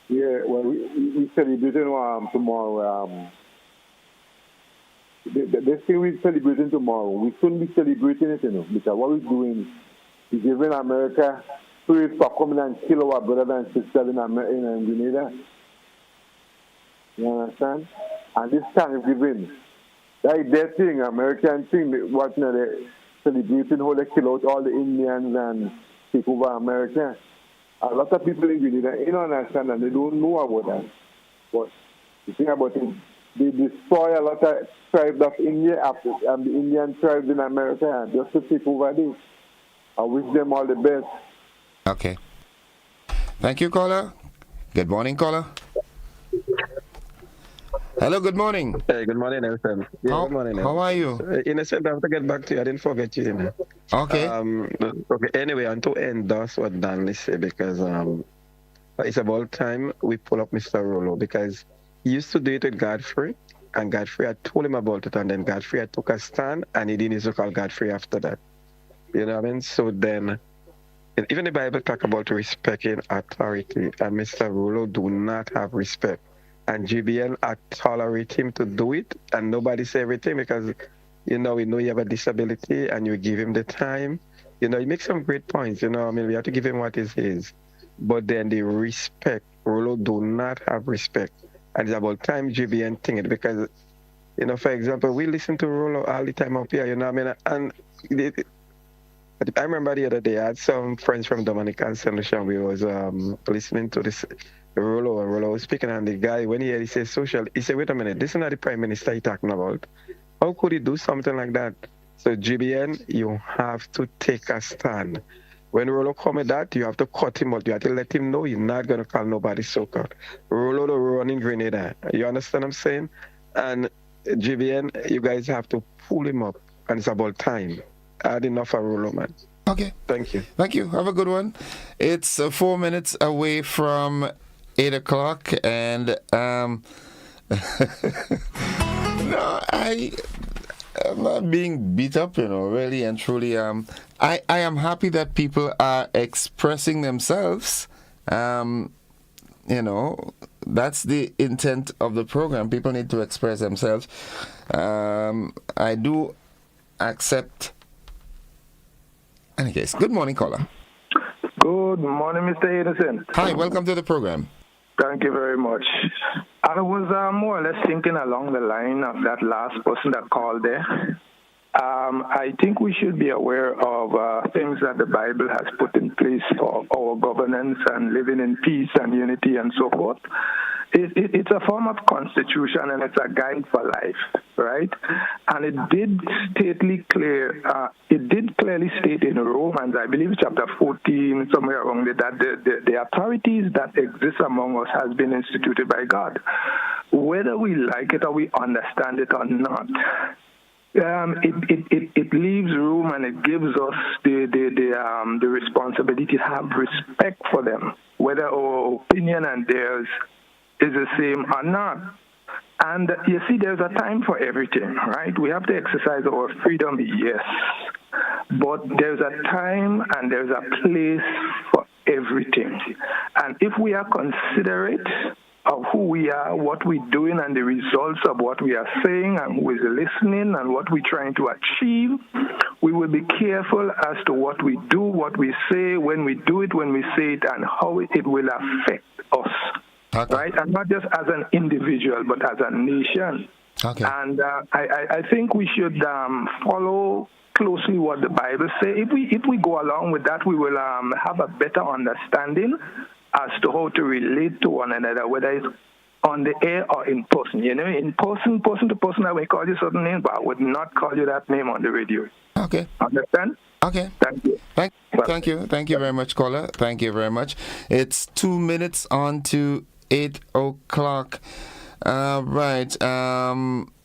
Yeah, well, we celebrating tomorrow. They say we're celebrating tomorrow. We shouldn't be celebrating it, because what we're doing is giving America praise for coming and kill our brothers and sisters in Grenada. You understand? And this Thanksgiving, that is their thing, American thing, what they're celebrating, how they kill out all the Indians and take over America. A lot of people in Grenada, you don't understand, and they don't know about that. But the thing about it, they destroy a lot of tribes of India and the Indian tribes in America just to take over this. I wish them all the best. Okay. Thank you, caller. Good morning, caller. Hello, good morning. Hey, good morning, Nelson. Yeah, good morning. How are you? Innocent, I have to get back to you. I didn't forget you. Okay. Okay. Anyway, and to endorse what Danley said, because it's about time we pull up Mr. Rollo, because he used to do it with Godfrey, and Godfrey had told him about it, and then Godfrey had took a stand, and he didn't used to call Godfrey after that. You know what I mean? So then, even the Bible talk about respecting authority, and Mr. Rollo do not have respect. And GBN tolerate him to do it, and nobody say everything because, we know you have a disability, and you give him the time. He makes some great points, we have to give him what is his. But then the respect, Rollo do not have respect. And it's about time GBN think it, because, for example, we listen to Rollo all the time up here, and I remember the other day, I had some friends from Dominican Solution. We was listening to this Rollo, and Rollo was speaking, and the guy, when he said social, he said, wait a minute, this is not the Prime Minister he's talking about. How could he do something like that? So GBN, you have to take a stand. When Rollo come with that, you have to cut him out. You have to let him know he's not going to call nobody so-called. Rollo the running Grenada. You understand what I'm saying? And GBN, you guys have to pull him up, and it's about time. I had enough of Rollo, man. Okay. Thank you. Thank you. Have a good one. It's 4 minutes away from 8 o'clock, and no, I'm not being beat up, really and truly. I am happy that people are expressing themselves. That's the intent of the program. People need to express themselves. I do accept. Any case, good morning, caller. Good morning, Mr. Edison. Hi, welcome to the program. Thank you very much. I was more or less thinking along the line of that last person that called there. I think we should be aware of things that the Bible has put in place for our governance and living in peace and unity and so forth. It's a form of constitution and it's a guide for life, right? And it did clearly state in Romans, I believe chapter 14, somewhere around there, that the authorities that exist among us has been instituted by God. Whether we like it or we understand it or not, it leaves room and it gives us the responsibility to have respect for them, whether our opinion and theirs is the same or not. And you see, there's a time for everything, right? We have to exercise our freedom, yes. But there's a time and there's a place for everything. And if we are considerate of who we are, what we're doing, and the results of what we are saying, and who is listening, and what we're trying to achieve, we will be careful as to what we do, what we say, when we do it, when we say it, and how it will affect us. Okay. Right? And not just as an individual, but as a nation. Okay. And I think we should follow closely what the Bible says. If we go along with that, we will have a better understanding as to how to relate to one another, whether it's on the air or in person. You know, in person to person, I may call you certain names, but I would not call you that name on the radio. Okay. Understand? Okay. Thank you. Thank you. Thank you very much, caller. Thank you very much. It's 2 minutes on to 8 o'clock. Right.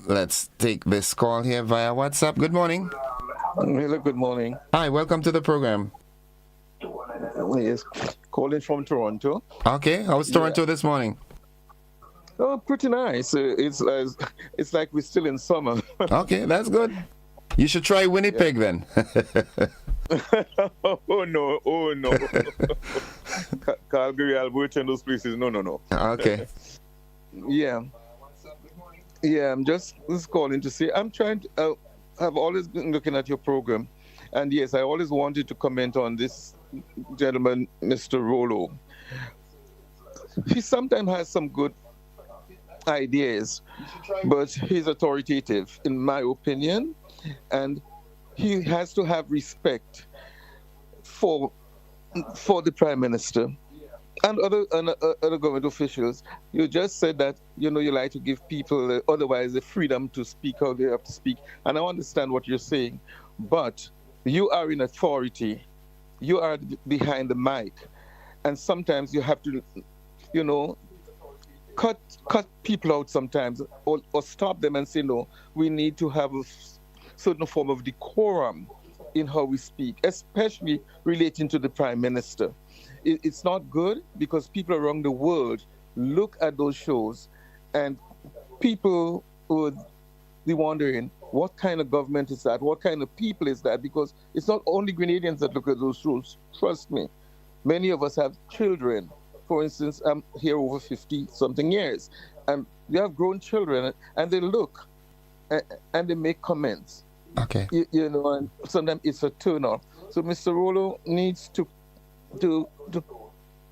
Let's take this call here via WhatsApp. Good morning. Hello, good morning. Hi, welcome to the program. Yes, calling from Toronto. Okay, how's Toronto this morning? Oh, pretty nice. It's like we're still in summer. Okay, that's good. You should try Winnipeg then. Oh no. Calgary, Alberta, and those places. No. Okay. Yeah, I'm just calling to say I'm trying to. I've always been looking at your program, and yes, I always wanted to comment on this gentleman, Mr. Rollo. He sometimes has some good ideas, but he's authoritative, in my opinion, and he has to have respect for the Prime Minister and other government officials. You just said that, you like to give people otherwise the freedom to speak how they have to speak. And I understand what you're saying, but you are in authority. You are behind the mic. And sometimes you have to, cut people out sometimes or stop them and say, no, we need to have a certain form of decorum in how we speak, especially relating to the Prime Minister. It's not good because people around the world look at those shows and people would be wondering, what kind of government is that? What kind of people is that? Because it's not only Grenadians that look at those shows. Trust me. Many of us have children. For instance, I'm here over 50-something years. And we have grown children and they look and they make comments. Okay. And sometimes it's a turn off. So Mr. Rollo needs to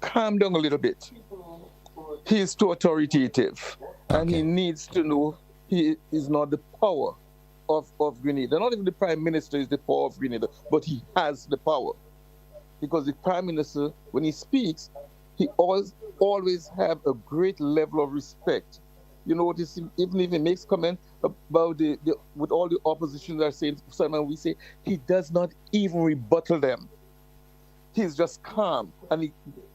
calm down a little bit. He is too authoritative, and he needs to know he is not the power of Grenada. Not even the Prime Minister is the power of Grenada, but he has the power. Because the Prime Minister, when he speaks, he always have a great level of respect. You know what? Even if he makes comment about with all the opposition that are saying, sometimes we say he does not even rebuttal them. He's just calm and he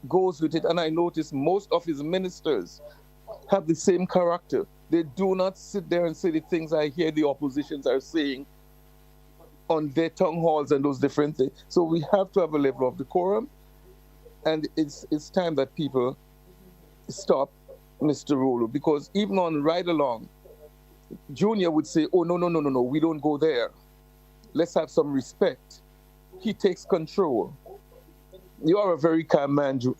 goes with it. And I notice most of his ministers have the same character. They do not sit there and say the things I hear the oppositions are saying on their town halls and those different things. So we have to have a level of decorum. And it's time that people stop Mr. Rollo, because even on Ride Along, Junior would say, oh, no, we don't go there. Let's have some respect. He takes control. You are a very calm man. You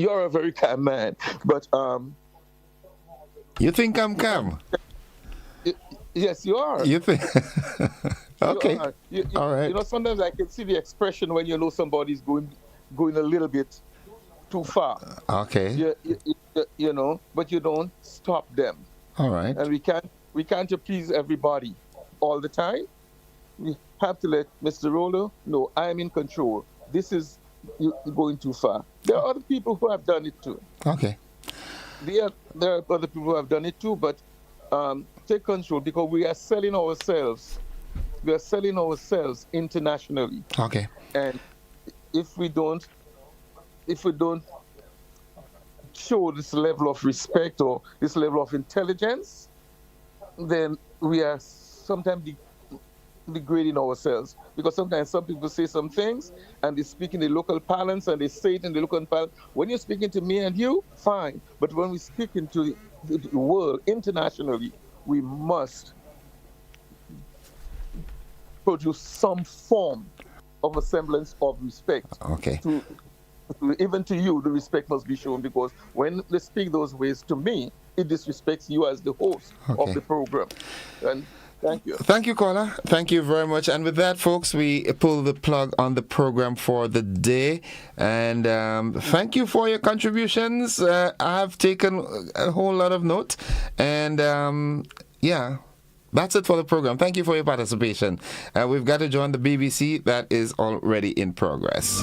are a very calm man, but you think I'm calm? Yes, you are. You think? Okay. All right. Sometimes I can see the expression when somebody's going a little bit too far. Okay. But you don't stop them. All right. And we can't please everybody all the time. We have to let Mr. Rollo know I am in control. This is you're going too far. There are other people who have done it too. Okay. There are other people who have done it too, but take control because we are selling ourselves. We are selling ourselves internationally. Okay. And if we don't show this level of respect or this level of intelligence, then we are sometimes degrading ourselves. Because sometimes some people say some things and they speak in the local parlance and they say it in the local parlance. When you're speaking to me and you, fine. But when we speak into the world internationally, we must produce some form of a semblance of respect. Okay. Even to you, the respect must be shown because when they speak those ways to me, it disrespects you as the host of the program. And thank you. Thank you, caller. Thank you very much. And with that, folks, we pull the plug on the program for the day. And thank you for your contributions. I've taken a whole lot of note. And yeah. That's it for the program. Thank you for your participation. We've got to join the BBC. That is already in progress.